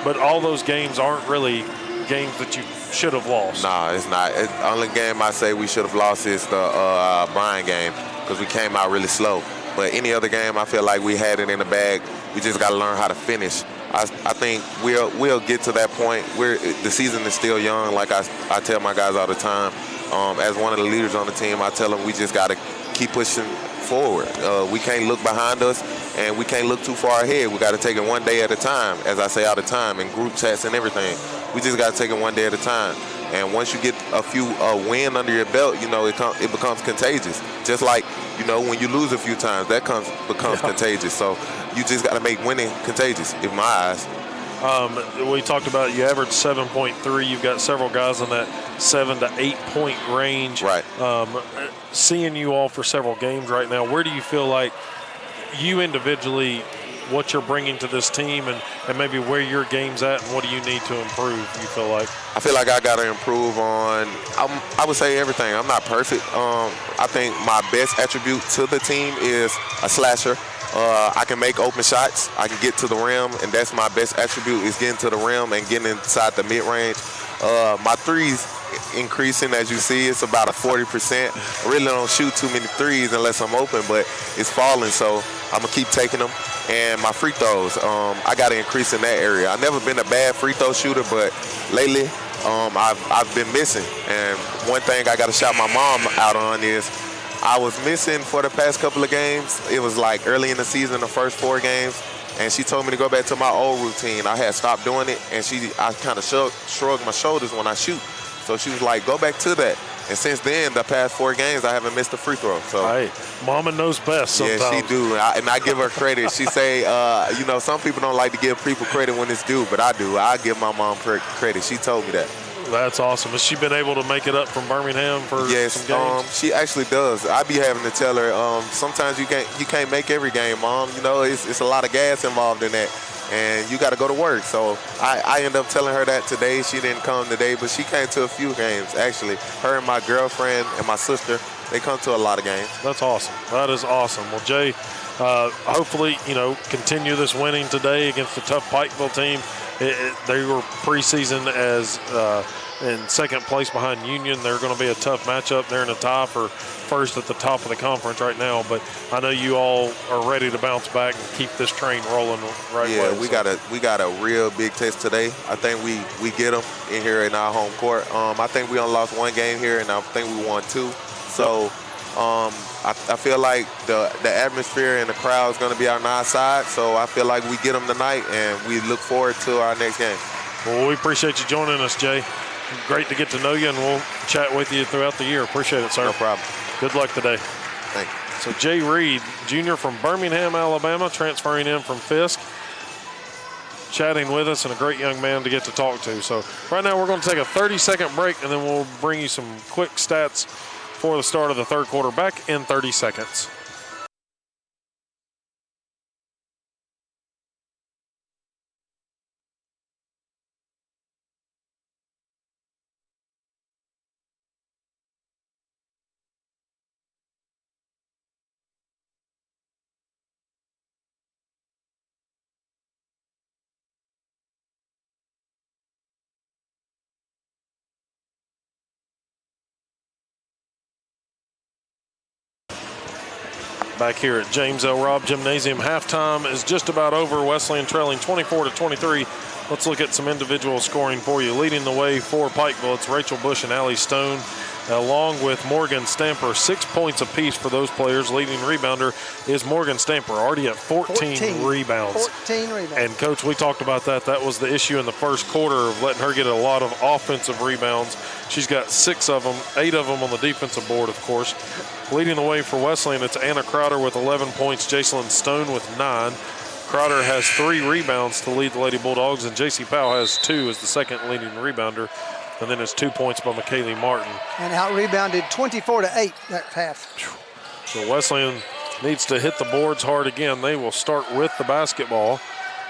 But all those games aren't really games that you should have lost. No, it's not. The only game I say we should have lost is the Bryan game because we came out really slow. But any other game, I feel like we had it in the bag. We just got to learn how to finish. I think we'll get to that point. The season is still young. Like I tell my guys all the time, as one of the leaders on the team, I tell them we just got to keep pushing forward. We can't look behind us, and we can't look too far ahead. We got to take it one day at a time, as I say all the time, in group chats and everything. We just got to take it one day at a time. And once you get a few win under your belt, it becomes contagious. Just like, when you lose a few times, that becomes contagious. So you just got to make winning contagious, in my eyes. We talked about you averaged 7.3. You've got several guys in that 7 to 8 point range. Right. Seeing you all for several games right now, where do you feel like you individually, what you're bringing to this team and maybe where your game's at and what do you need to improve, you feel like? I feel like I got to improve on, I would say everything. I'm not perfect. I think my best attribute to the team is a slasher. I can make open shots. I can get to the rim, and that's my best attribute is getting to the rim and getting inside the mid-range. My threes increasing, as you see, it's about a 40%. I really don't shoot too many threes unless I'm open, but it's falling, so I'm going to keep taking them. And my free throws, I got to increase in that area. I've never been a bad free throw shooter, but lately I've been missing. And one thing I got to shout my mom out on is I was missing for the past couple of games. It was like early in the season, the first 4 games, and she told me to go back to my old routine. I had stopped doing it, and I kind of shrugged my shoulders when I shoot. So she was like, go back to that. And since then, the past 4 games, I haven't missed a free throw. So, hey, Mama knows best sometimes. Yeah, she do. And I give her credit. She say, some people don't like to give people credit when it's due, but I do. I give my mom credit. She told me that. That's awesome. Has she been able to make it up from Birmingham for some games? She actually does. I be having to tell her, sometimes you can't make every game, Mom. It's a lot of gas involved in that. And you got to go to work. So I end up telling her that today. She didn't come today, but she came to a few games, actually. Her and my girlfriend and my sister, they come to a lot of games. That's awesome. That is awesome. Well, Jay, hopefully, continue this winning today against a tough Pikeville team. They were preseason as in second place behind Union. They're going to be a tough matchup. They're in a tie for first at the top of the conference right now. But I know you all are ready to bounce back and keep this train rolling right away. Yeah, we got a real big test today. I think we get them in here in our home court. I think we only lost 1 game here, and I think we won 2. So I feel like the atmosphere and the crowd is going to be on our side, so I feel like we get them tonight, and we look forward to our next game. Well, we appreciate you joining us, Jay. Great to get to know you, and we'll chat with you throughout the year. Appreciate it, sir. No problem. Good luck today. Thank you. So Jay Reed, junior from Birmingham, Alabama, transferring in from Fisk, chatting with us, and a great young man to get to talk to. So right now we're going to take a 30-second break, and then we'll bring you some quick stats for the start of the third quarter. Back in 30 seconds. Back here at James L. Robb Gymnasium, halftime is just about over. Wesleyan trailing 24-23. Let's look at some individual scoring for you. Leading the way for Pikeville, it's Rachel Bush and Allie Stone, along with Morgan Stamper. 6 points apiece for those players. Leading rebounder is Morgan Stamper, already at 14 rebounds. 14 rebounds. And, Coach, we talked about that. That was the issue in the first quarter of letting her get a lot of offensive rebounds. She's got 6 of them, 8 of them on the defensive board, of course. Leading the way for Wesleyan, it's Anna Crowder with 11 points, Jacelyn Stone with 9. Crowder has 3 rebounds to lead the Lady Bulldogs, and J.C. Powell has 2 as the second leading rebounder. And then it's 2 points by McKaylee Martin. And out-rebounded 24-8 that half. So Wesleyan needs to hit the boards hard again. They will start with the basketball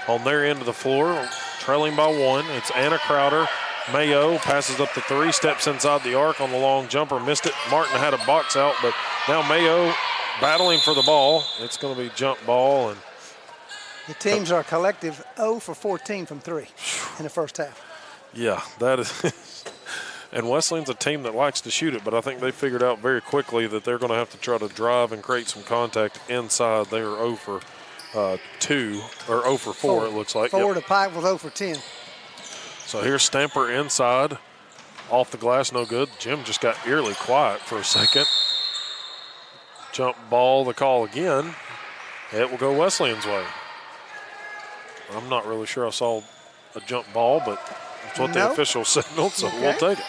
on their end of the floor, trailing by 1. It's Anna Crowder. Mayo passes up the 3, steps inside the arc on the long jumper, missed it. Martin had a box out, but now Mayo battling for the ball. It's going to be jump ball. And the teams are collective 0 for 14 from 3 in the first half. Yeah, that is. And Wesleyan's a team that likes to shoot it, but I think they figured out very quickly that they're going to have to try to drive and create some contact inside. They are 0 for 2, or 0 for 4, it looks like. 4 to Pikeville, 0 for 10. So here's Stamper inside. Off the glass, no good. Jim just got eerily quiet for a second. Jump ball, the call again. It will go Wesleyan's way. I'm not really sure I saw a jump ball, but that's what the official signaled, so we'll take it.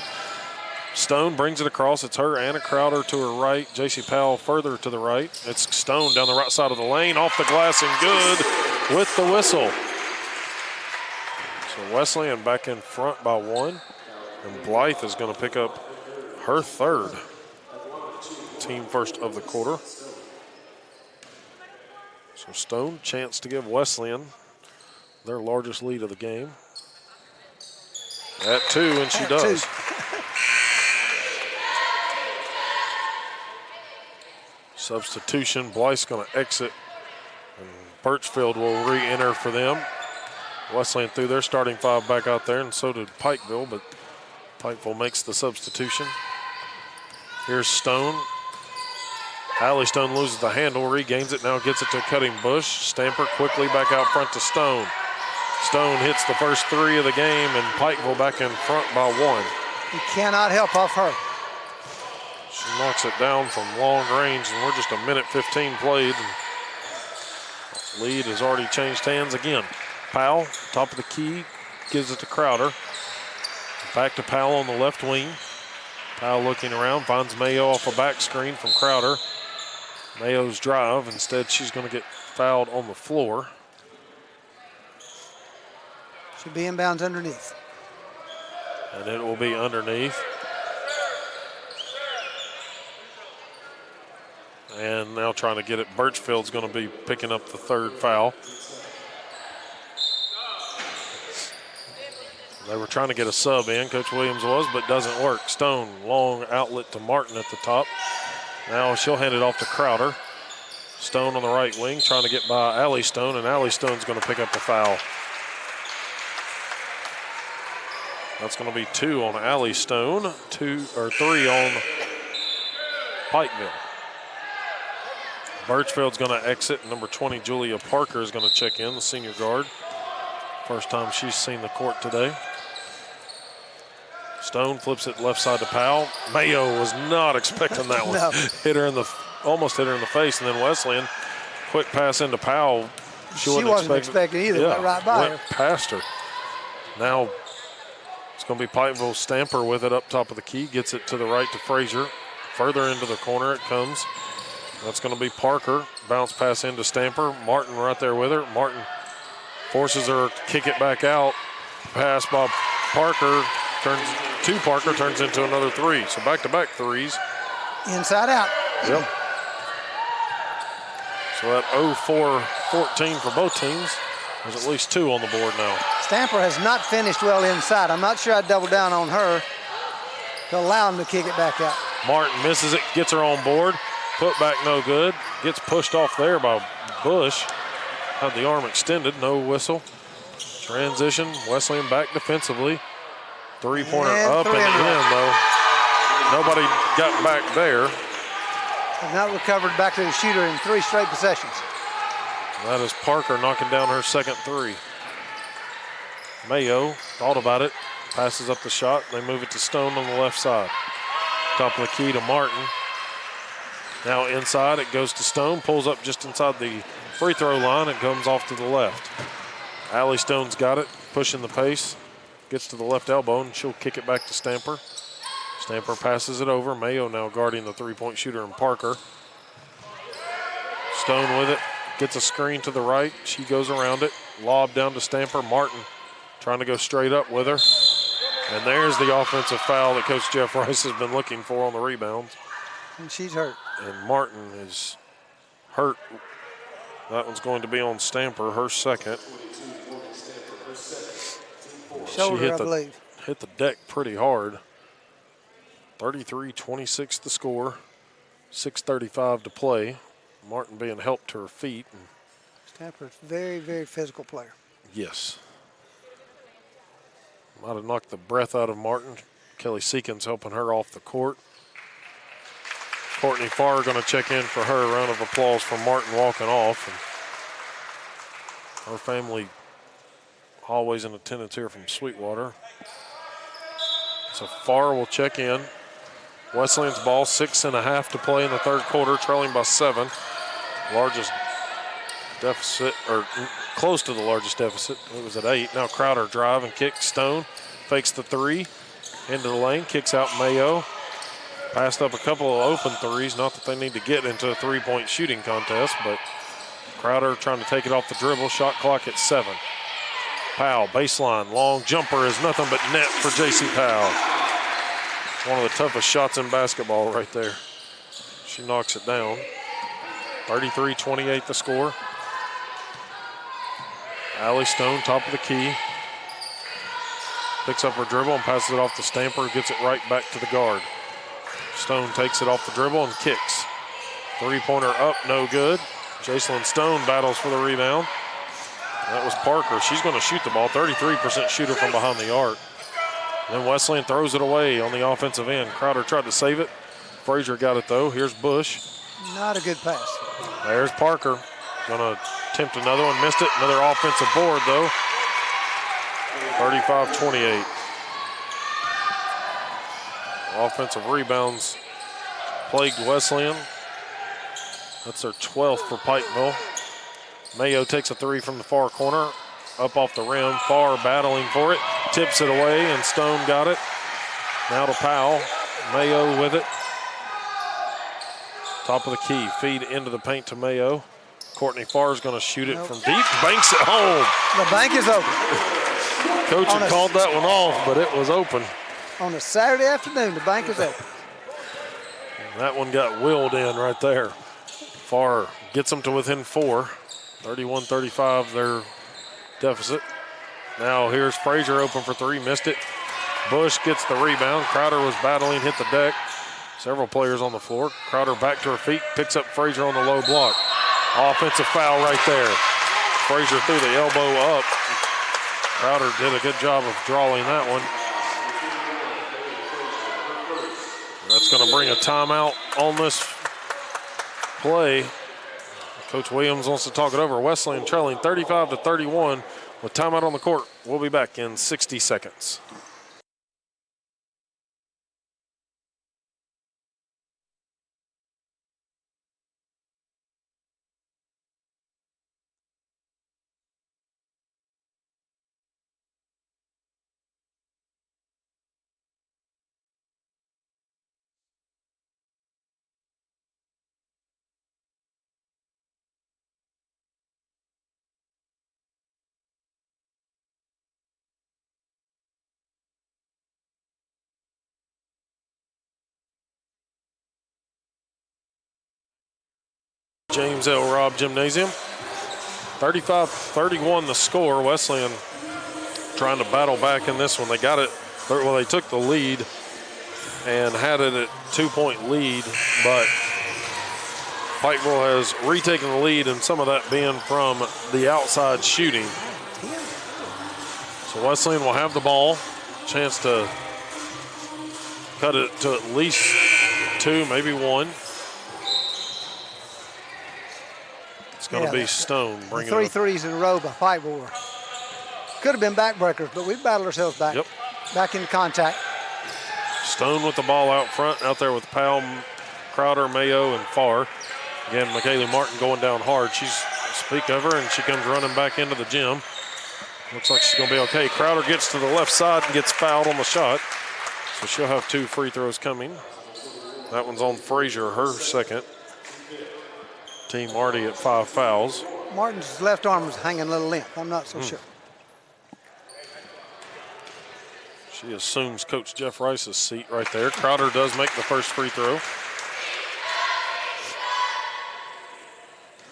Stone brings it across. It's her, Anna Crowder to her right. J.C. Powell further to the right. It's Stone down the right side of the lane, off the glass and good with the whistle. So Wesleyan back in front by 1, and Blythe is going to pick up her third, team first of the quarter. So Stone, chance to give Wesleyan their largest lead of the game. At 2, and she does. Substitution, Blythe's going to exit, and Birchfield will re-enter for them. Wesleyan threw their starting 5 back out there, and so did Pikeville, but Pikeville makes the substitution. Here's Stone. Allie Stone loses the handle, regains it, now gets it to Cutting Bush. Stamper quickly back out front to Stone. Stone hits the first 3 of the game, and Pikeville back in front by 1. You cannot help off her. She knocks it down from long range, and we're just a minute 15 played. And lead has already changed hands again. Powell, top of the key, gives it to Crowder. Back to Powell on the left wing. Powell looking around, finds Mayo off a back screen from Crowder. Mayo's drive, instead she's going to get fouled on the floor. Should be inbounds underneath. And it will be underneath. And now trying to get it, Birchfield's going to be picking up the third foul. They were trying to get a sub in, Coach Williams was, but doesn't work. Stone, long outlet to Martin at the top. Now she'll hand it off to Crowder. Stone on the right wing, trying to get by Allie Stone, and Allie Stone's going to pick up the foul. That's going to be 2 on Allie Stone, 3 on Pikeville. Birchfield's going to exit. Number 20, Julia Parker, is going to check in, the senior guard. First time she's seen the court today. Stone flips it left side to Powell. Mayo was not expecting that one. No. Almost hit her in the face, and then Wesleyan, quick pass into Powell. She wasn't expecting either. Yeah, Went right by went her. past her. Now it's going to be Pikeville Stamper with it up top of the key. Gets it to the right to Frazier. Further into the corner it comes. That's going to be Parker. Bounce pass into Stamper. Martin right there with her. Martin forces her to kick it back out. Pass by Parker turns into another three. So back-to-back threes. Inside out. Yep. So that 0-4-14 for both teams. There's at least 2 on the board now. Stamper has not finished well inside. I'm not sure I'd double down on her to allow him to kick it back out. Martin misses it, gets her on board. Put back no good. Gets pushed off there by Bush. Had the arm extended, no whistle. Transition, Wesleyan back defensively. Three-pointer up and in, though. Nobody got back there. Have not recovered back to the shooter in 3 straight possessions. That is Parker knocking down her second three. Mayo thought about it, passes up the shot. They move it to Stone on the left side. Top of the key to Martin. Now inside, it goes to Stone, pulls up just inside the free throw line and comes off to the left. Allie Stone's got it, pushing the pace. Gets to the left elbow, and she'll kick it back to Stamper. Stamper passes it over. Mayo now guarding the three-point shooter in Parker. Stone with it. Gets a screen to the right. She goes around it. Lob down to Stamper. Martin trying to go straight up with her. And there's the offensive foul that Coach Jeff Rice has been looking for on the rebounds. And she's hurt. And Martin is hurt. That one's going to be on Stamper, her second. Shoulder, I believe. Hit the deck pretty hard. 33-26 the score. 6:35 to play. Martin being helped to her feet. Stamper's a very, very physical player. Yes. Might have knocked the breath out of Martin. Kelly Seekins helping her off the court. Courtney Farr going to check in for her. Round of applause for Martin walking off. And her family always in attendance here from Sweetwater. So Farr will check in. Wesleyan's ball, 6.5 to play in the third quarter, trailing by 7. Largest deficit, or close to the largest deficit. It was at 8. Now Crowder drive and kick. Stone fakes the three into the lane, kicks out Mayo. Passed up a couple of open threes. Not that they need to get into a three-point shooting contest, but Crowder trying to take it off the dribble. Shot clock at 7. Powell, baseline, long jumper is nothing but net for J.C. Powell. One of the toughest shots in basketball right there. She knocks it down. 33-28 the score. Allie Stone, top of the key. Picks up her dribble and passes it off to Stamper. Gets it right back to the guard. Stone takes it off the dribble and kicks. Three-pointer up, no good. Jacelyn Stone battles for the rebound. That was Parker. She's going to shoot the ball. 33% shooter from behind the arc. Then Wesleyan throws it away on the offensive end. Crowder tried to save it. Frazier got it, though. Here's Bush. Not a good pass. There's Parker. Going to attempt another one. Missed it. Another offensive board, though. 35-28. Offensive rebounds plagued Wesleyan. That's their 12th for Pikeville. Mayo takes a three from the far corner. Up off the rim. Farr battling for it. Tips it away, and Stone got it. Now to Powell. Mayo with it. Top of the key. Feed into the paint to Mayo. Courtney Farr is going to shoot it from deep. Banks it home. The bank is open. Coach had called that one off, but it was open. On a Saturday afternoon, the bank is open. And that one got willed in right there. Farr gets them to within 4. 31-35 their deficit. Now here's Frazier open for three, missed it. Bush gets the rebound. Crowder was battling, hit the deck. Several players on the floor. Crowder back to her feet, picks up Frazier on the low block. Offensive foul right there. Frazier threw the elbow up. Crowder did a good job of drawing that one. That's going to bring a timeout on this play. Coach Williams wants to talk it over. Wesleyan trailing 35-31 with timeout on the court. We'll be back in 60 seconds. James L. Robb Gymnasium. 35-31 the score. Wesleyan trying to battle back in this one. They got it, well, they took the lead and had it at 2-point lead, but Pikeville has retaken the lead, and some of that being from the outside shooting. So Wesleyan will have the ball, chance to cut it to at least 2, maybe 1. It's going to be Stone bringing 3 threes in a row by Pikeville. Could have been backbreakers, but we battled ourselves back. Yep. Back into contact. Stone with the ball out front, out there with Powell, Crowder, Mayo, and Farr. Again, McKaylee Martin going down hard. She's speak of her, and she comes running back into the gym. Looks like she's going to be okay. Crowder gets to the left side and gets fouled on the shot. So she'll have 2 free throws coming. That one's on Frazier, her second. Team already at 5 fouls. Martin's left arm was hanging a little limp. I'm not so sure. She assumes Coach Jeff Rice's seat right there. Crowder does make the first free throw.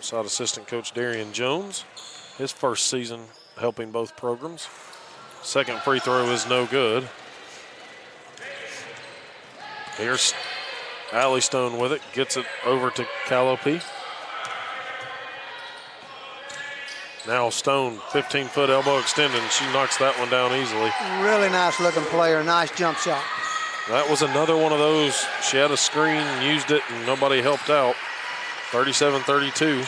Side assistant coach Darian Jones, his first season helping both programs. Second free throw is no good. Here's Allie Stone with it, gets it over to Calliope. Now Stone, 15-foot elbow extended, and she knocks that one down easily. Really nice looking player, nice jump shot. That was another one of those. She had a screen, used it, and nobody helped out. 37-32.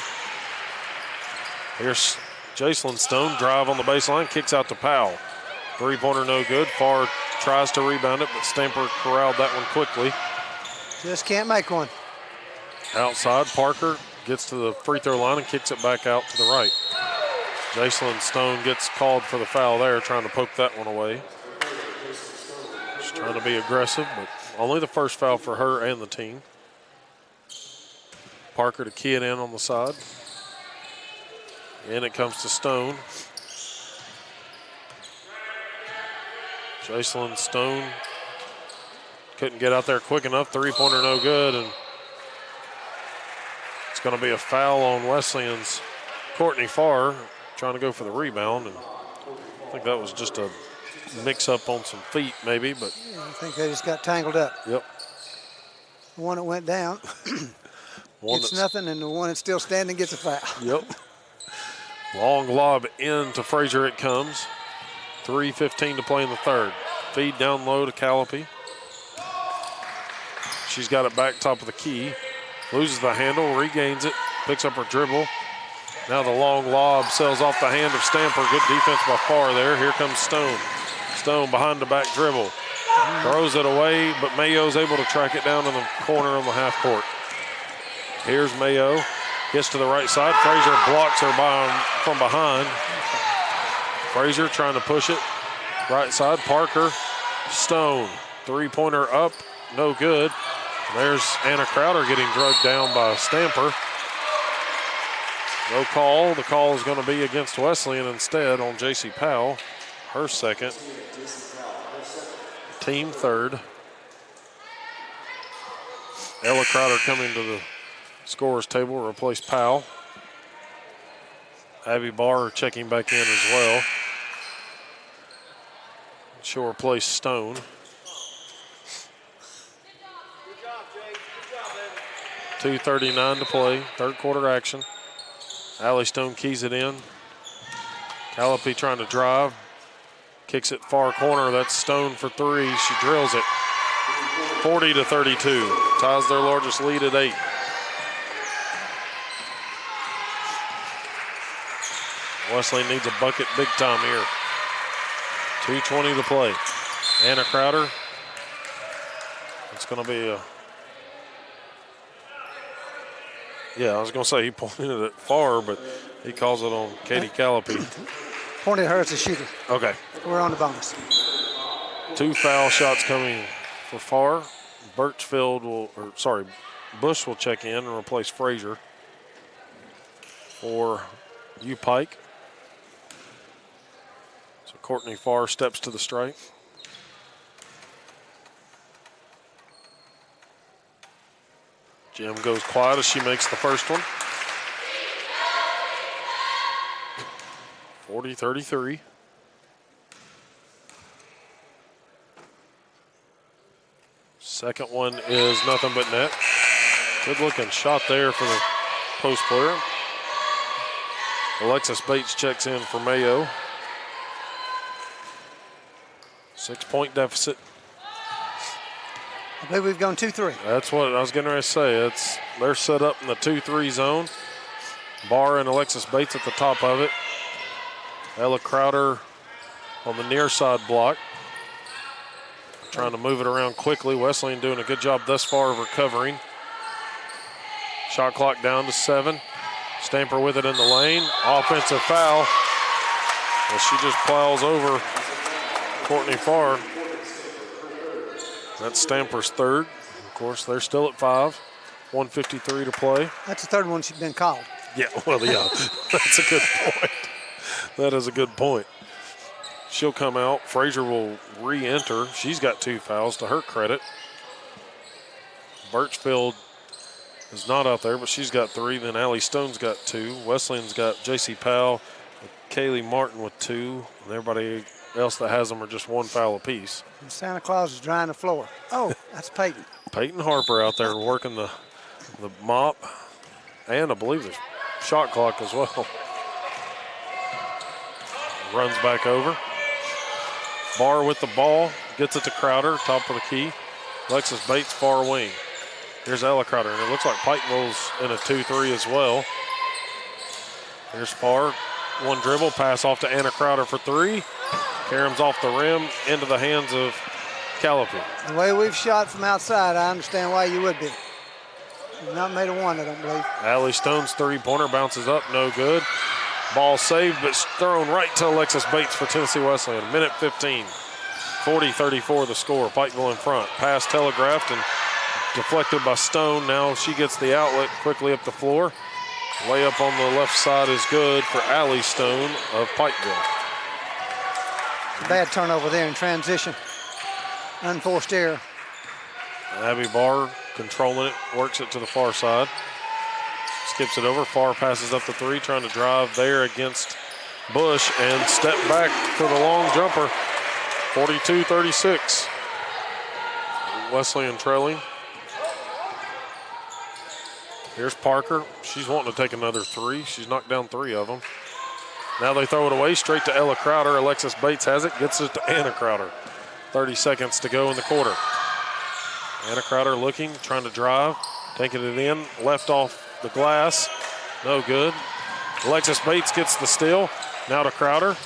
Here's Jacelyn Stone, drive on the baseline, kicks out to Powell. 3-pointer no good. Farr tries to rebound it, but Stamper corralled that one quickly. Just can't make one. Outside, Parker gets to the free throw line and kicks it back out to the right. Jacelyn Stone gets called for the foul there, trying to poke that one away. She's trying to be aggressive, but only the first foul for her and the team. Parker to key it in on the side. And it comes to Stone. Jacelyn Stone couldn't get out there quick enough. 3-pointer no good, and it's going to be a foul on Wesleyan's Courtney Farr, trying to go for the rebound, and I think that was just a mix-up on some feet maybe, but. Yeah, I think they just got tangled up. Yep. The one that went down gets nothing, and the one that's still standing gets a foul. Yep. Long lob into Frazier it comes. 3:15 to play in the third. Feed down low to Calliope. She's got it back top of the key. Loses the handle, regains it, picks up her dribble. Now the long lob sails off the hand of Stamper. Good defense by Farr there. Here comes Stone. Stone behind the back dribble. Throws it away, but Mayo's able to track it down in the corner on the half court. Here's Mayo. Gets to the right side. Frazier blocks her from behind. Frazier trying to push it. Right side, Parker. Stone. 3-pointer up. No good. There's Anna Crowder getting drugged down by Stamper. No call. The call is going to be against Wesleyan instead on J.C. Powell. Her second. Team third. Ella Crowder coming to the scorer's table, replace Powell. Abby Barr checking back in as well. She'll replace Stone. 2:39 to play, third quarter action. Allie Stone keys it in. Calliope trying to drive. Kicks it far corner. That's Stone for 3. She drills it. 40-32. Ties their largest lead at 8. Wesleyan needs a bucket big time here. 2:20 to play. Anna Crowder. It's going to be a... Yeah, I was going to say he pointed it far, but he calls it on Katie Calliope. Pointed at her as a shooter. Okay. We're on the bonus. 2 foul shots coming for Farr. Bush will check in and replace Frazier for U Pike. So Courtney Farr steps to the strike. Jim goes quiet as she makes the first one. 40-33. Second one is nothing but net. Good looking shot there for the post player. Alexis Bates checks in for Mayo. 6-point deficit. I believe we've gone 2-3. That's what I was getting ready to say. They're set up in the 2-3 zone. Barr and Alexis Bates at the top of it. Ella Crowder on the near side block. Trying to move it around quickly. Wesleyan doing a good job thus far of recovering. Shot clock down to 7. Stamper with it in the lane. Offensive foul. Well, she just plows over Courtney Farr. That's Stamper's third. Of course, they're still at 5. 1:53 to play. That's the third one she's been called. Yeah, well, yeah, that's a good point. That is a good point. She'll come out. Frazier will re-enter. She's got 2 fouls to her credit. Birchfield is not out there, but she's got 3. Then Allie Stone's got 2. Wesleyan's got J.C. Powell, Kaylee Martin with 2. And everybody else that has them are just 1 foul apiece. And Santa Claus is drying the floor. Oh, that's Peyton. Peyton Harper out there working the mop and I believe the shot clock as well. Runs back over. Barr with the ball, gets it to Crowder, top of the key. Alexis Bates, far wing. Here's Ella Crowder, and it looks like Pikeville's in a 2-3 as well. Here's Farr, one dribble, pass off to Anna Crowder for 3. Karam's off the rim, into the hands of Callipy. The way we've shot from outside, I understand why you would be. You've not made a 1, I don't believe. Allie Stone's 3-pointer bounces up, no good. Ball saved, but thrown right to Alexis Bates for Tennessee Wesleyan. Minute 15, 40-34 the score. Pikeville in front. Pass telegraphed and deflected by Stone. Now she gets the outlet quickly up the floor. Layup on the left side is good for Allie Stone of Pikeville. Bad turnover there in transition. Unforced error. Abby Barr controlling it, works it to the far side. Skips it over. Farr passes up the 3, trying to drive there against Bush and step back for the long jumper. 42-36. Wesleyan trailing. Here's Parker. She's wanting to take another 3. She's knocked down 3 of them. Now they throw it away straight to Ella Crowder. Alexis Bates has it, gets it to Anna Crowder. 30 seconds to go in the quarter. Anna Crowder looking, trying to drive, taking it in, left off the glass, no good. Alexis Bates gets the steal. Now to Crowder.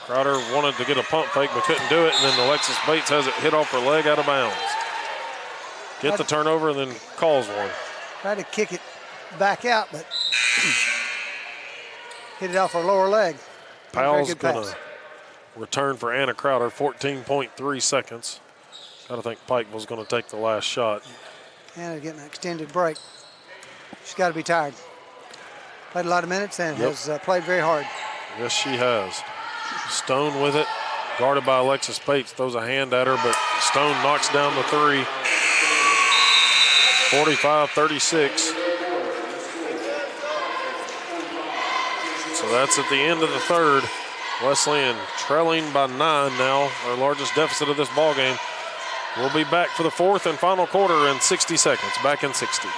Crowder wanted to get a pump fake but couldn't do it, and then Alexis Bates has it hit off her leg out of bounds. Get the turnover and then calls one. Tried to kick it back out, but hit it off her lower leg. Powell's going to return for Anna Crowder, 14.3 seconds. Got to think Pikeville's going to take the last shot. Anna's getting an extended break. She's got to be tired. Played a lot of minutes and has played very hard. Yes, she has. Stone with it, guarded by Alexis Bates. Throws a hand at her, but Stone knocks down the 3. 45-36. So that's at the end of the third. Wesleyan trailing by 9 now, our largest deficit of this ball game. We'll be back for the 4th and final quarter in 60 seconds. Back in 60.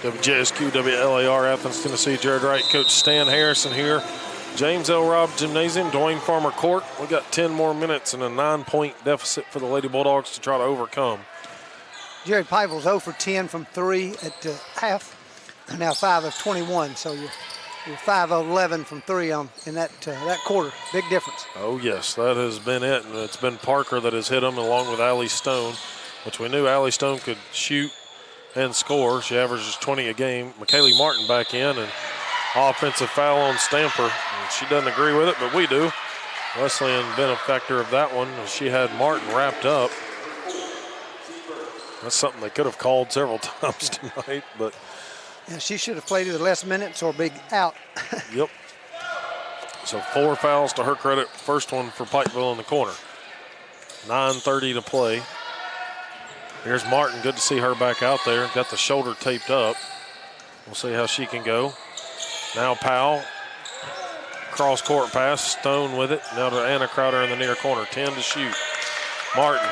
WJSQ, WLAR, Athens, Tennessee. Jared Wright, Coach Stan Harrison here James L. Robb Gymnasium, Dwayne Farmer Court. We got 10 more minutes and a 9-point deficit for the Lady Bulldogs to try to overcome. Jared Pikeville's 0 for 10 from 3 at half. Now 5 of 21, so you're 5 of 11 from 3 in that quarter. Big difference. Oh, yes, that has been it. And it's been Parker that has hit them along with Allie Stone, which we knew Allie Stone could shoot and score. She averages 20 a game. McKaylee Martin back in, and offensive foul on Stamper. And she doesn't agree with it, but we do. Wesleyan been a factor of that one. She had Martin wrapped up. That's something they could have called several times tonight, but. Yeah, she should have played either less minutes or big out. Yep. So 4 fouls to her credit. First one for Pikeville in the corner. 9:30 to play. Here's Martin. Good to see her back out there. Got the shoulder taped up. We'll see how she can go. Now Powell. Cross court pass. Stone with it. Now to Anna Crowder in the near corner. 10 to shoot. Martin.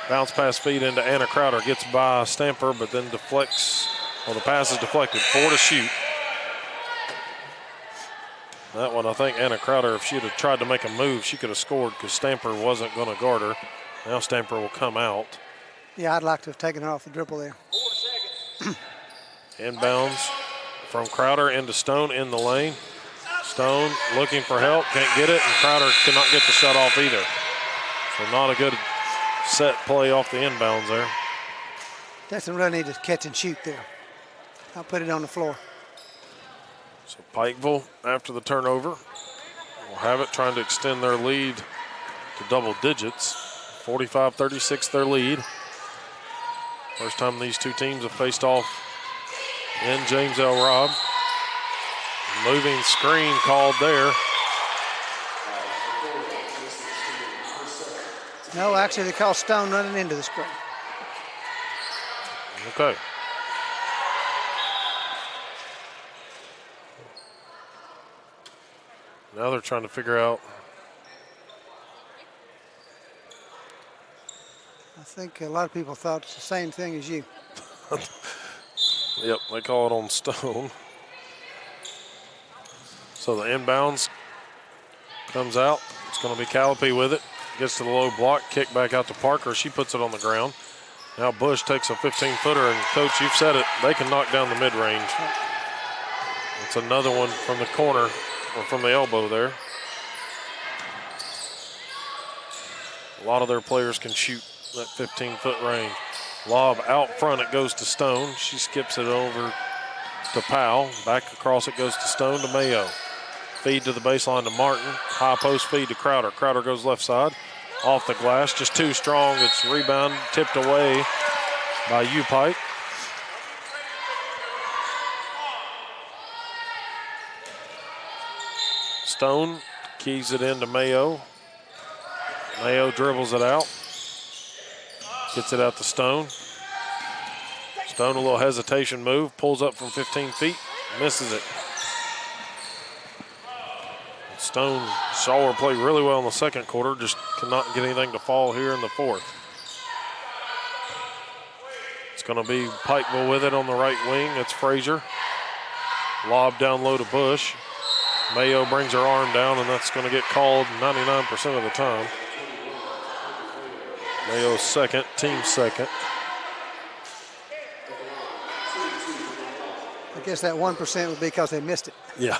Bounce pass feed into Anna Crowder. Gets by Stamper, but then deflects. Well, the pass is deflected. 4 to shoot. That one, I think Anna Crowder, if she'd have tried to make a move, she could have scored because Stamper wasn't going to guard her. Now Stamper will come out. Yeah, I'd like to have taken her off the dribble there. Inbounds from Crowder into Stone in the lane. Stone looking for help, can't get it, and Crowder cannot get the shot off either. So not a good set play off the inbounds there. Doesn't really need to catch and shoot there. I'll put it on the floor. So Pikeville, after the turnover, will have it, trying to extend their lead to double digits. 45-36 their lead. First time these two teams have faced off in James L. Robb. Moving screen called there. No, actually they called Stone running into the screen. Okay. Now they're trying to figure out. I think a lot of people thought it's the same thing as you. Yep, they call it on Stone. So the inbounds comes out. It's going to be Callipy with it. Gets to the low block, kick back out to Parker. She puts it on the ground. Now Bush takes a 15-footer, and Coach, you've said it, they can knock down the mid-range. It's another one from the corner, or from the elbow there. A lot of their players can shoot that 15-foot range. Lob out front, it goes to Stone. She skips it over to Powell. Back across it goes to Stone to Mayo. Feed to the baseline to Martin. High post feed to Crowder. Crowder goes left side. Off the glass, just too strong. It's rebound, tipped away by U-Pike. Stone keys it into Mayo. Mayo dribbles it out. Gets it out to Stone. Stone, a little hesitation move, pulls up from 15 feet, misses it. Stone saw her play really well in the second quarter, just cannot get anything to fall here in the fourth. It's going to be Pikeville with it on the right wing. It's Frazier. Lob down low to Bush. Mayo brings her arm down, and that's going to get called 99% of the time. Mayo's second, team second. I guess that 1% would be because they missed it. Yeah.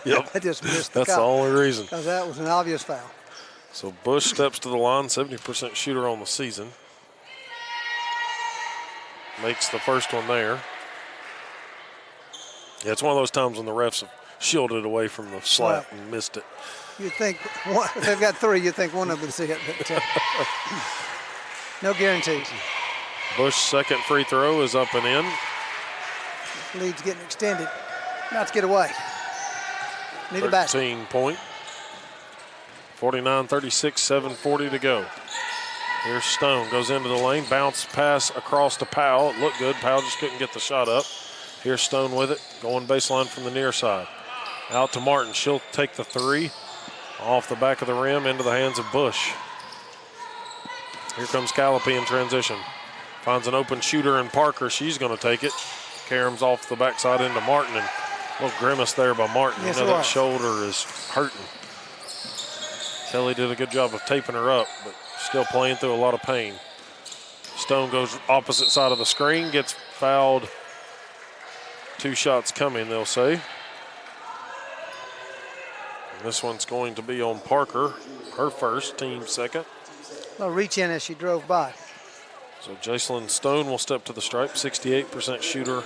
Yep. They just missed the That's the only reason. Because that was an obvious foul. So Bush steps to the line, 70% shooter on the season. Makes the first one there. Yeah, it's one of those times when the refs have shielded away from the slap and missed it. You'd think, if they've got 3, you'd think one of them would see it. But no guarantees. Bush's second free throw is up and in. Lead's getting extended. Now to get away. Need a basket. 13 point. 49-36, 7:40 to go. Here's Stone, goes into the lane, bounce pass across to Powell. It looked good. Powell just couldn't get the shot up. Here's Stone with it, going baseline from the near side. Out to Martin. She'll take the 3 off the back of the rim into the hands of Bush. Here comes Callipy in transition. Finds an open shooter in Parker. She's going to take it. Karam's off the backside into Martin, and A little grimace there by Martin. Yes, you know it that was. shoulder is hurting. Kelly did a good job of taping her up, but still playing through a lot of pain. Stone goes opposite side of the screen, gets fouled. 2 shots coming, they'll say. And this one's going to be on Parker, her first, team second. A reach in as she drove by. So Jacelyn Stone will step to the stripe, 68% shooter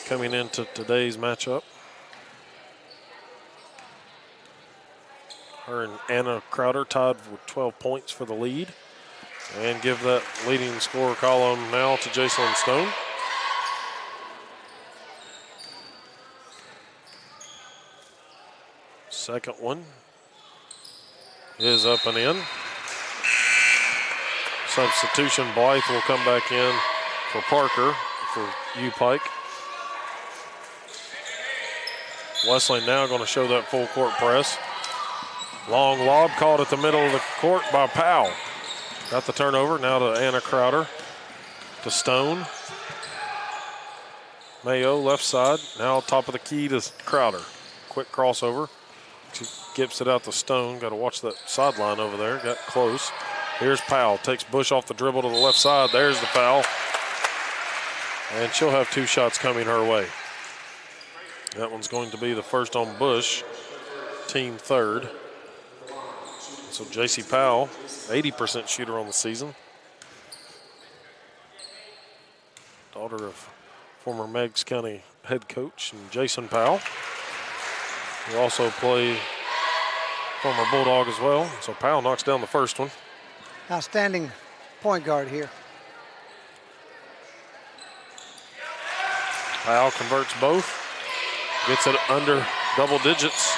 coming into today's matchup. Her and Anna Crowder tied with 12 points for the lead. And give that leading scorer column now to Jacelyn Stone. Second one is up and in. Substitution, Blythe will come back in for Parker for U-Pike. Wesleyan now going to show that full court press. Long lob caught at the middle of the court by Powell. Got the turnover, now to Anna Crowder, to Stone. Mayo left side, now top of the key to Crowder. Quick crossover. She gives it out to Stone. Got to watch that sideline over there, got close. Here's Powell, takes Bush off the dribble to the left side. There's the foul. And she'll have 2 shots coming her way. That one's going to be the first on Bush, team third. So J.C. Powell, 80% shooter on the season. Daughter of former Meigs County head coach and Jason Powell. Who also play former Bulldog as well. So Powell knocks down the first one. Outstanding point guard here. Powell converts both. Gets it under double digits.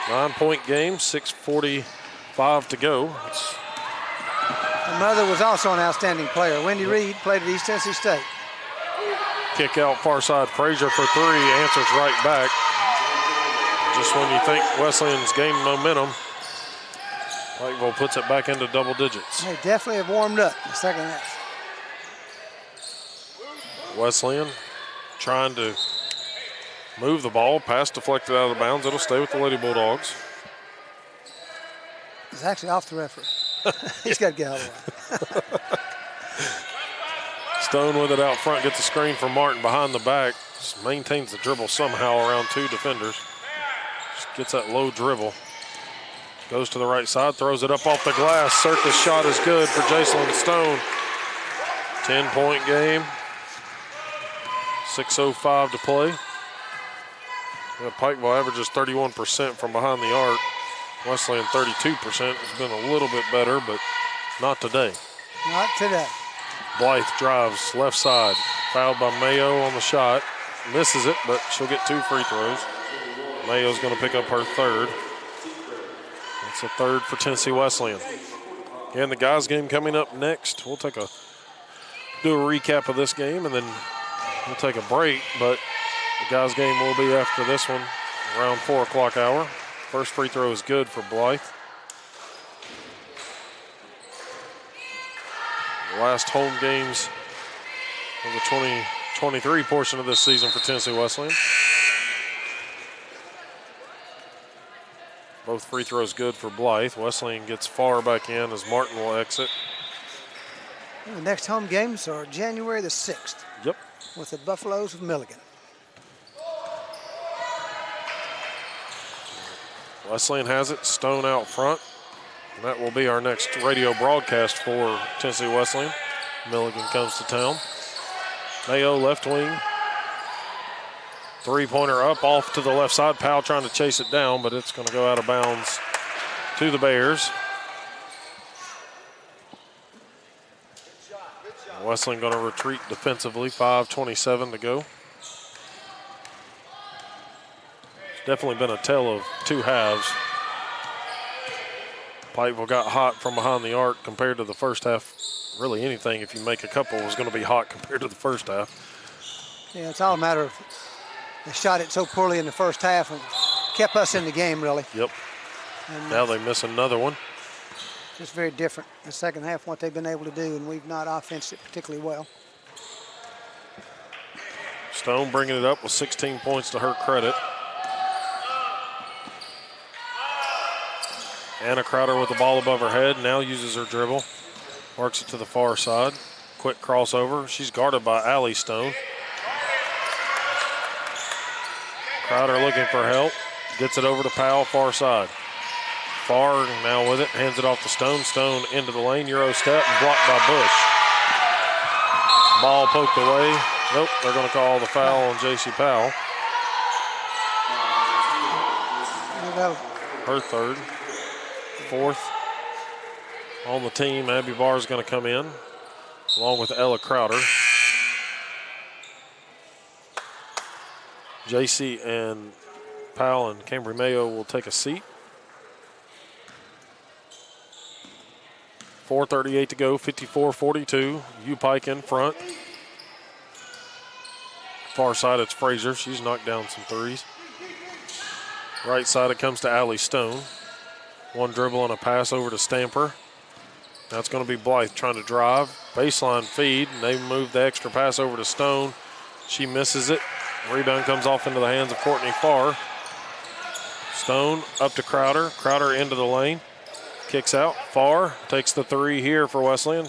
9-point game, 6:45 to go. Her mother was also an outstanding player. Wendy Reed played at East Tennessee State. Kick out far side, Frazier for 3, answers right back. Just when you think Wesleyan's gained momentum, Pikeville puts it back into double digits. They definitely have warmed up in the second half. Wesleyan trying to move the ball, pass deflected out of bounds. It'll stay with the Lady Bulldogs. It's actually off the referee. He's got to get out of the way. Stone with it out front, gets the screen from Martin behind the back. Just maintains the dribble somehow around 2 defenders. Just gets that low dribble. Goes to the right side, throws it up off the glass. Circus shot is good for Jacelyn Stone. 10-point game. 6:05 to play. Yeah, Pikeville averages 31% from behind the arc. Wesleyan 32%. Has been a little bit better, but not today. Not today. Blythe drives left side. Fouled by Mayo on the shot. Misses it, but she'll get 2 free throws. Mayo's going to pick up her third. That's a third for Tennessee Wesleyan. And the guys' game coming up next. We'll do a recap of this game, and then we'll take a break, but the guys' game will be after this one, around 4 o'clock hour. First free throw is good for Blythe. The last home games of the 2023 portion of this season for Tennessee Wesleyan. Both free throws good for Blythe. Wesleyan gets far back in as Martin will exit. The next home games are January the 6th. Yep. With the Buffaloes of Milligan. Wesleyan has it, Stone out front. And that will be our next radio broadcast for Tennessee Wesleyan. Milligan comes to town. Mayo left wing. 3-pointer up off to the left side. Powell trying to chase it down, but it's going to go out of bounds to the Bears. Wesleyan going to retreat defensively. 5:27 to go. Definitely been a tale of 2 halves. Pikeville got hot from behind the arc compared to the first half. Really anything, if you make a couple, was going to be hot compared to the first half. Yeah, it's all a matter of they shot it so poorly in the first half and kept us in the game, really. Yep. And Now they miss another one. just very different in the second half, what they've been able to do, and we've not offensed it particularly well. Stone bringing it up with 16 points to her credit. Anna Crowder with the ball above her head, now uses her dribble. Works it to the far side. Quick crossover. She's guarded by Allie Stone. Crowder looking for help. Gets it over to Powell, far side. Farr now with it, hands it off to Stone. Stone into the lane, Euro step, and blocked by Bush. Ball poked away. Nope, they're going to call the foul on J.C. Powell. Her third. Fourth on the team. Abby Barr is going to come in, along with Ella Crowder. J.C. and Powell and Cambry Mayo will take a seat. 4:38 to go, 54-42. U-Pike in front. Far side, it's Frazier. She's knocked down some threes. Right side, it comes to Allie Stone. One dribble and a pass over to Stamper. That's going to be Blythe trying to drive. Baseline feed, and they move the extra pass over to Stone. She misses it. Rebound comes off into the hands of Courtney Farr. Stone up to Crowder. Crowder into the lane. Kicks out. Farr takes the three here for Wesleyan.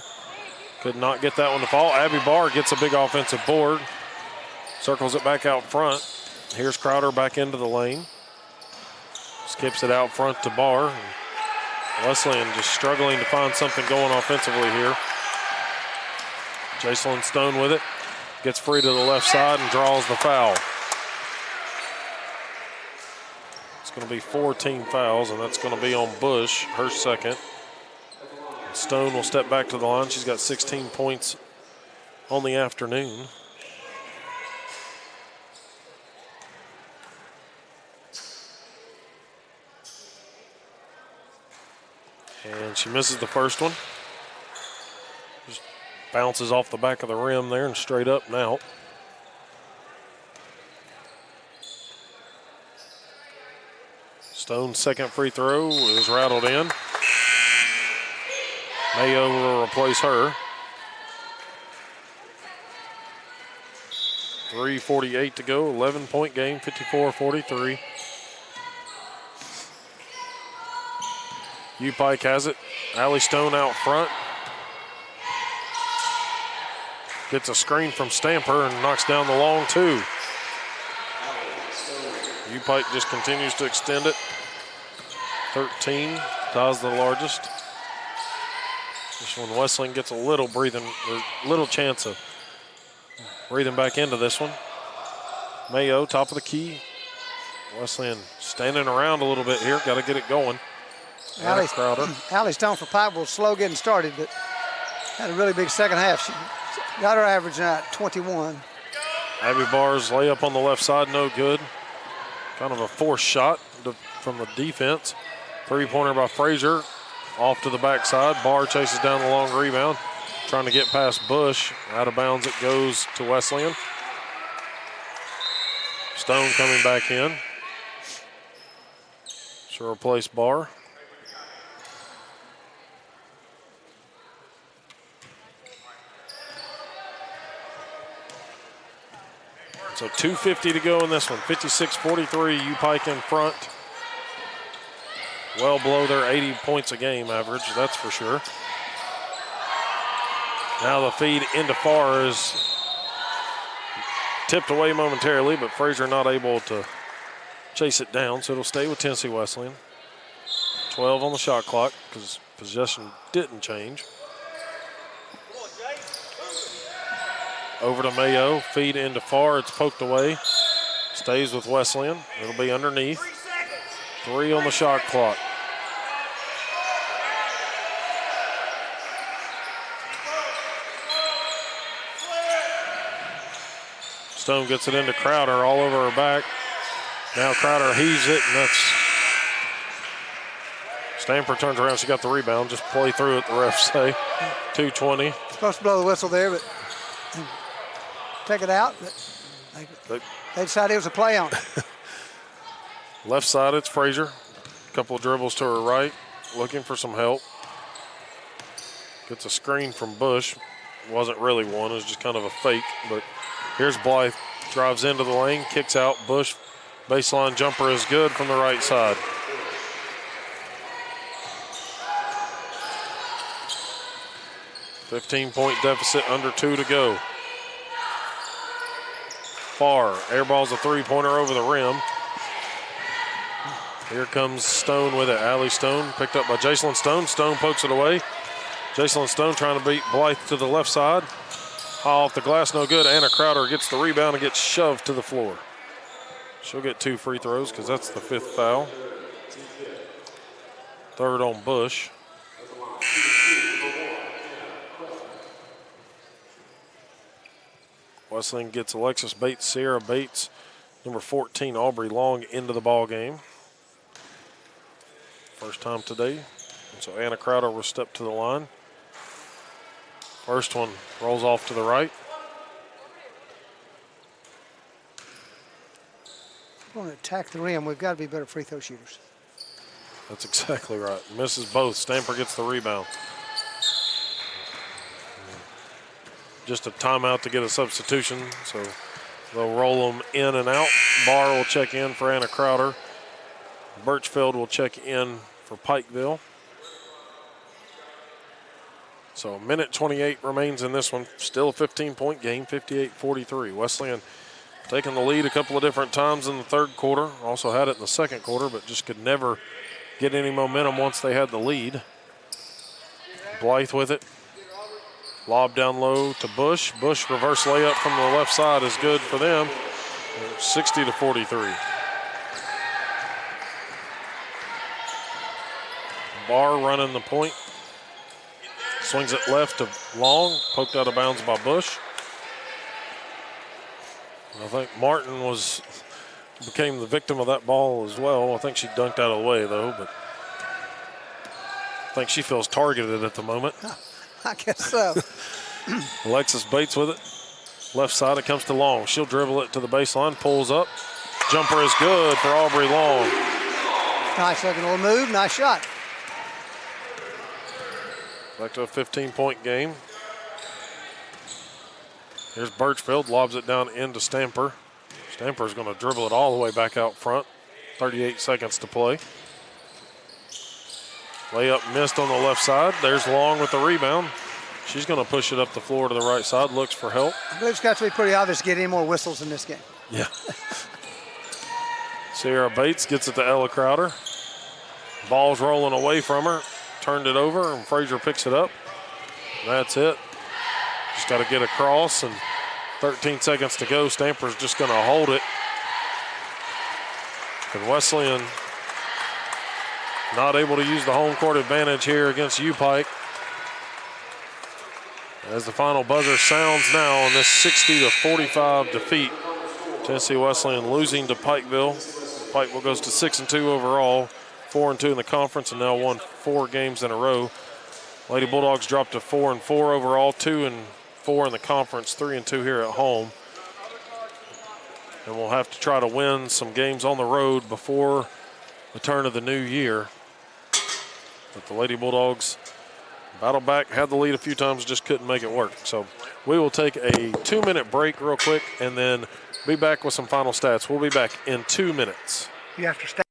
Could not get that one to fall. Abby Barr gets a big offensive board. Circles it back out front. Here's Crowder back into the lane. Skips it out front to Barr. Wesleyan just struggling to find something going offensively here. Jacelyn Stone with it. Gets free to the left side and draws the foul. It's going to be 4 team fouls, and that's going to be on Bush, her second. Stone will step back to the line. She's got 16 points on the afternoon. And she misses the first one. Just bounces off the back of the rim there and straight up and out. Stone's second free throw is rattled in. Mayo will replace her. 3:48 to go, 11-point game, 54-43. U-Pike has it. Allie Stone out front. Gets a screen from Stamper and knocks down the long two. U-Pike just continues to extend it. 13, ties the largest. This one, Wesleyan gets a little chance of breathing back into this one. Mayo, top of the key. Wesleyan standing around a little bit here. Got to get it going. Allie Stone for Pikeville was slow getting started, but had a really big second half. She got her average now at 21. Abby Barr's layup on the left side, no good. Kind of a forced shot from the defense. Three-pointer by Frazier, off to the backside. Barr chases down the long rebound, trying to get past Bush. Out of bounds it goes to Wesleyan. Stone coming back in. She'll replace Barr. So 2:50 to go in this one. 56-43, U-Pike in front. Well below their 80 points a game average, that's for sure. Now the feed into Farr is tipped away momentarily, but Frazier not able to chase it down, so it'll stay with Tennessee Wesleyan. 12 on the shot clock because possession didn't change. Over to Mayo, feed into Farr, it's poked away. Stays with Wesleyan, it'll be underneath. 3 on the shot clock. Stone gets it into Crowder, all over her back. Now Crowder heaves it, and that's... Stamper turns around, she got the rebound, just play through it, the refs say. 2:20. Supposed to blow the whistle there, but take it out. But they decided it was a play on it. Left side, it's Frazier. A couple of dribbles to her right, looking for some help. Gets a screen from Bush. Wasn't really one, it was just kind of a fake. But here's Blythe drives into the lane, kicks out. Bush, baseline jumper is good from the right side. $15-point deficit, under 2 to go. Farr airballs a three-pointer over the rim. Here comes Stone with it. Allie Stone picked up by Jacelyn Stone. Stone pokes it away. Jacelyn Stone trying to beat Blythe to the left side. Off the glass, no good. Anna Crowder gets the rebound and gets shoved to the floor. She'll get 2 free throws because that's the 5th foul. 3rd on Bush. Wesleyan gets Alexis Bates, Sierra Bates, number 14, Aubrey Long, into the ball game. First time today. And so Anna Crowder will step to the line. First one rolls off to the right. If we're going to attack the rim, we've got to be better free throw shooters. That's exactly right. Misses both. Stamper gets the rebound. Just a timeout to get a substitution, so they'll roll them in and out. Barr will check in for Anna Crowder. Birchfield will check in for Pikeville. So a minute 28 remains in this one. Still a 15-point game, 58-43. Wesleyan taking the lead a couple of different times in the 3rd quarter. Also had it in the 2nd quarter, but just could never get any momentum once they had the lead. Blythe with it. Lob down low to Bush. Bush reverse layup from the left side is good for them. 60-43. Barr running the point. Swings it left to Long. Poked out of bounds by Bush. I think Martin became the victim of that ball as well. I think she dunked out of the way though, but I think she feels targeted at the moment. I guess so. Alexis Bates with it. Left side, it comes to Long. She'll dribble it to the baseline, pulls up. Jumper is good for Aubrey Long. Nice looking little move, nice shot. Back to a 15-point game. Here's Birchfield, lobs it down into Stamper. Stamper's going to dribble it all the way back out front. 38 seconds to play. Layup missed on the left side. There's Long with the rebound. She's going to push it up the floor to the right side, looks for help. I believe it's got to be pretty obvious to get any more whistles in this game. Yeah. Sierra Bates gets it to Ella Crowder. Ball's rolling away from her. Turned it over, and Frazier picks it up. That's it. Just got to get across, and 13 seconds to go. Stamper's just going to hold it. And Wesleyan not able to use the home court advantage here against U-Pike. As the final buzzer sounds now on this 60-45 defeat. Tennessee Wesleyan losing to Pikeville. Pikeville goes to 6-2 overall, 4-2 in the conference, and now won 4 games in a row. Lady Bulldogs dropped to 4-4 overall, 2-4 in the conference, 3-2 here at home. And we'll have to try to win some games on the road before the turn of the new year. But the Lady Bulldogs battled back, had the lead a few times, just couldn't make it work. So we will take a 2-minute break real quick and then be back with some final stats. We'll be back in 2 minutes. You have to stay.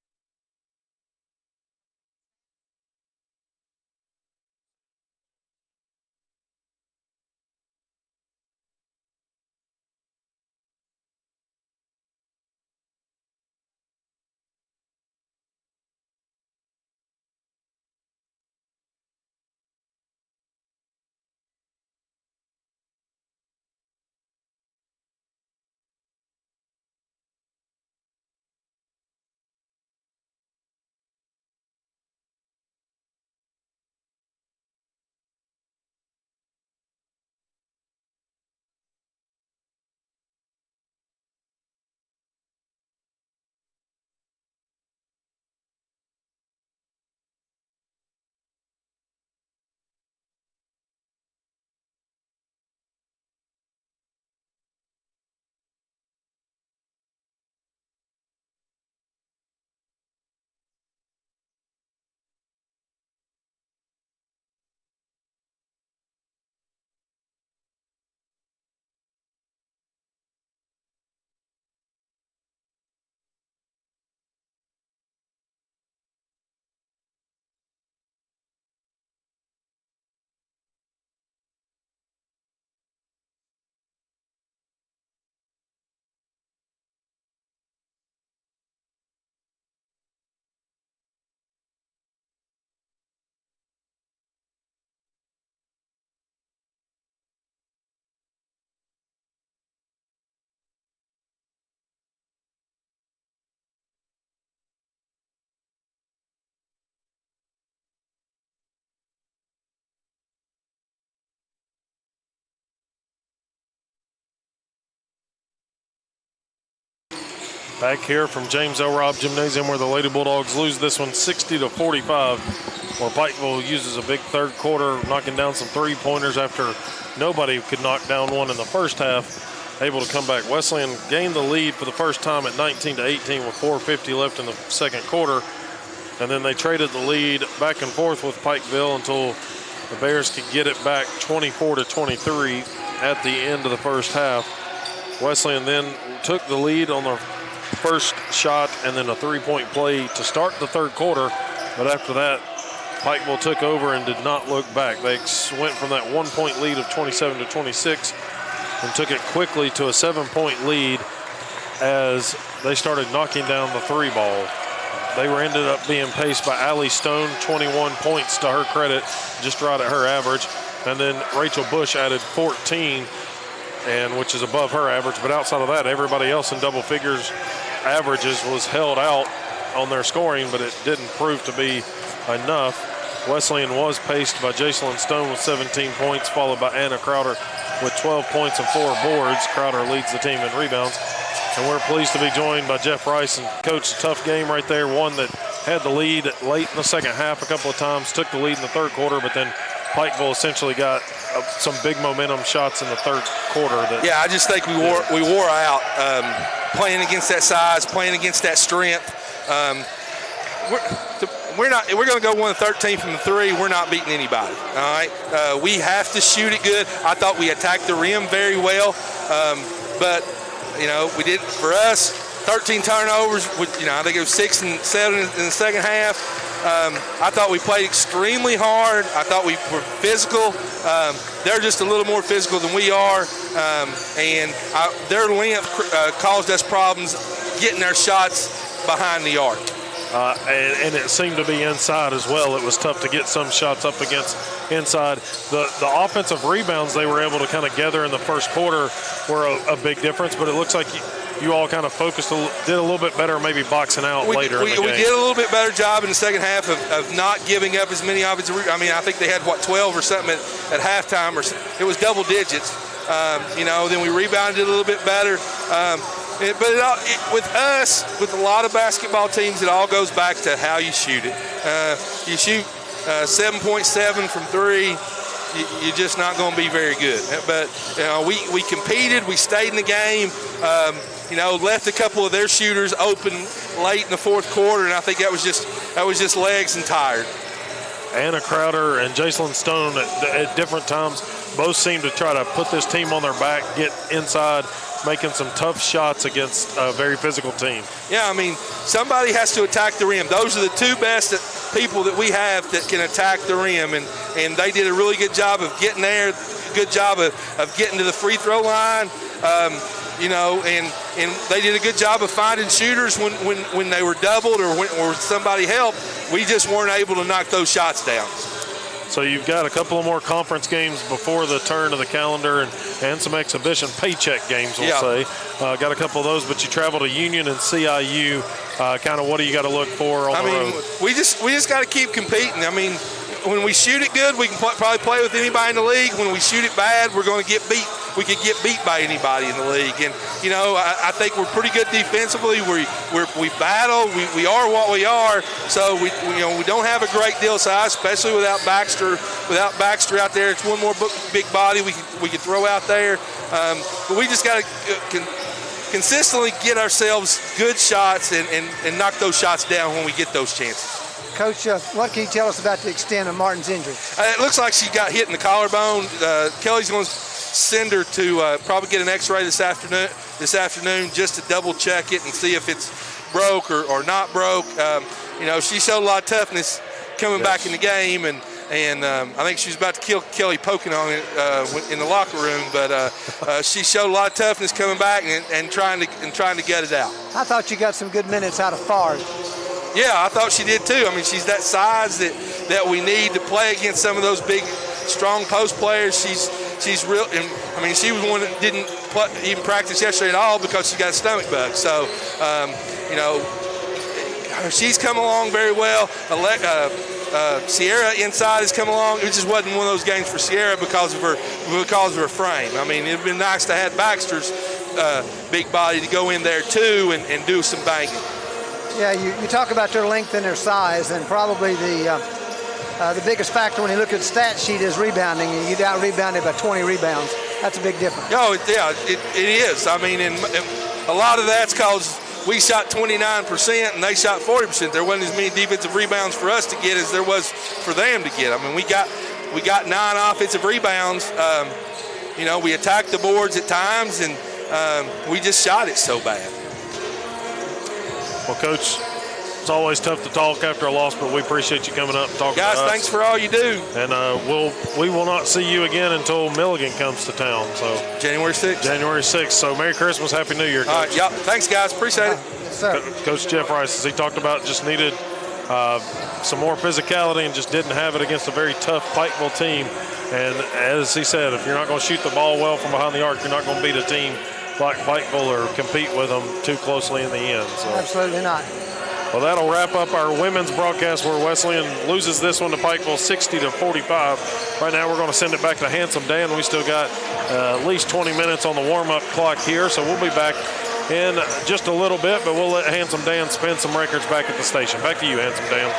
Back here from James L. Robb Gymnasium, where the Lady Bulldogs lose this one 60-45, where Pikeville uses a big third quarter, knocking down some three-pointers after nobody could knock down one in the first half, able to come back. Wesleyan gained the lead for the first time at 19-18 with 4:50 left in the second quarter, and then they traded the lead back and forth with Pikeville until the Bears could get it back 24-23 at the end of the first half. Wesleyan then took the lead on their first shot and then a three-point play to start the third quarter, but after that, Pikeville took over and did not look back. They went from that 1 point lead of 27-26 and took it quickly to a 7-point lead as they started knocking down the three ball. They ended up being paced by Allie Stone, 21 points to her credit, just right at her average. And then Rachel Bush added 14, which is above her average. But outside of that, everybody else in double figures averages was held out on their scoring, but it didn't prove to be enough. Wesleyan was paced by Jacelyn Stone with 17 points, followed by Anna Crowder with 12 points and 4 boards. Crowder leads the team in rebounds. And we're pleased to be joined by Jeff Rice. And Coach, tough game right there. One that had the lead late in the second half a couple of times, took the lead in the third quarter, but then Pikeville essentially got some big momentum shots in the third quarter. Yeah, I just think we wore out playing against that size, playing against that strength. We're going to go 1 of 13 from the three. We're not beating anybody. All right, we have to shoot it good. I thought we attacked the rim very well, but we did. For us, 13 turnovers. I think it was 6 and 7 in the second half. I thought we played extremely hard. I thought we were physical. They're just a little more physical than we are, and their length caused us problems getting our shots behind the arc. And it seemed to be inside as well. It was tough to get some shots up against inside. The offensive rebounds they were able to kind of gather in the first quarter were a big difference, but it looks like you all kind of did a little bit better maybe boxing out later in the game. We did a little bit better job in the second half of not giving up as many offensive rebounds. I mean, I think they had, 12 or something at halftime, or it was double digits. Then we rebounded a little bit better. With us, with a lot of basketball teams, it all goes back to how you shoot it. You shoot 7.7 from three, you're just not going to be very good. But we competed, we stayed in the game. Left a couple of their shooters open late in the fourth quarter, and I think that was just legs and tired. Anna Crowder and Jacelyn Stone at different times both seem to try to put this team on their back, get inside, making some tough shots against a very physical team. Yeah, I mean, somebody has to attack the rim. Those are the two best people that we have that can attack the rim, and they did a really good job of getting there, good job of getting to the free throw line, and they did a good job of finding shooters when they were doubled or somebody helped. We just weren't able to knock those shots down. So you've got a couple of more conference games before the turn of the calendar and some exhibition paycheck games, we'll say. Got a couple of those, but you travel to Union and CIU. Kind of what do you got to look for on the road? We just got to keep competing. I mean, when we shoot it good, we can probably play with anybody in the league. When we shoot it bad, we're going to get beat. We could get beat by anybody in the league. And, I think we're pretty good defensively. We battle. We are what we are. So, we don't have a great deal of size, especially without Baxter. Without Baxter out there, it's one more big body we can throw out there. But we just got to consistently get ourselves good shots and knock those shots down when we get those chances. Coach, what can you tell us about the extent of Martin's injury? It looks like she got hit in the collarbone. Kelly's going to send her to probably get an X-ray this afternoon just to double check it and see if it's broke or not broke. She showed a lot of toughness coming back in the game, and I think she was about to kill Kelly poking on it in the locker room, but she showed a lot of toughness coming back and trying to get it out. I thought you got some good minutes out of Fard. Yeah, I thought she did too. I mean, she's that size that we need to play against some of those big, strong post players. She's real. And, I mean, she was one that didn't even practice yesterday at all because she got a stomach bug. So, she's come along very well. Sierra inside has come along. It just wasn't one of those games for Sierra because of her frame. I mean, it'd been nice to have Baxter's big body to go in there too and do some banging. Yeah, you talk about their length and their size, and probably the biggest factor when you look at the stat sheet is rebounding. You get out-rebounded by 20 rebounds. That's a big difference. Oh, yeah, it is. I mean, and a lot of that's because we shot 29% and they shot 40%. There wasn't as many defensive rebounds for us to get as there was for them to get. I mean, we got 9 offensive rebounds. We attacked the boards at times, and we just shot it so bad. Well, Coach, it's always tough to talk after a loss, but we appreciate you coming up and talking to us. Guys, thanks for all you do. And we will not see you again until Milligan comes to town. So January 6th. January 6th. So Merry Christmas, Happy New Year, Coach. All right, yeah. Thanks, guys. Appreciate it. Yes, sir. Coach Jeff Rice, as he talked about, just needed some more physicality and just didn't have it against a very tough Pikeville team. And as he said, if you're not going to shoot the ball well from behind the arc, you're not going to beat a team like Pikeville or compete with them too closely in the end. So. Absolutely not. Well, that'll wrap up our women's broadcast where Wesleyan loses this one to Pikeville 60-45. Right now we're going to send it back to Handsome Dan. We still got at least 20 minutes on the warm-up clock here, so we'll be back in just a little bit, but we'll let Handsome Dan spin some records back at the station. Back to you, Handsome Dan.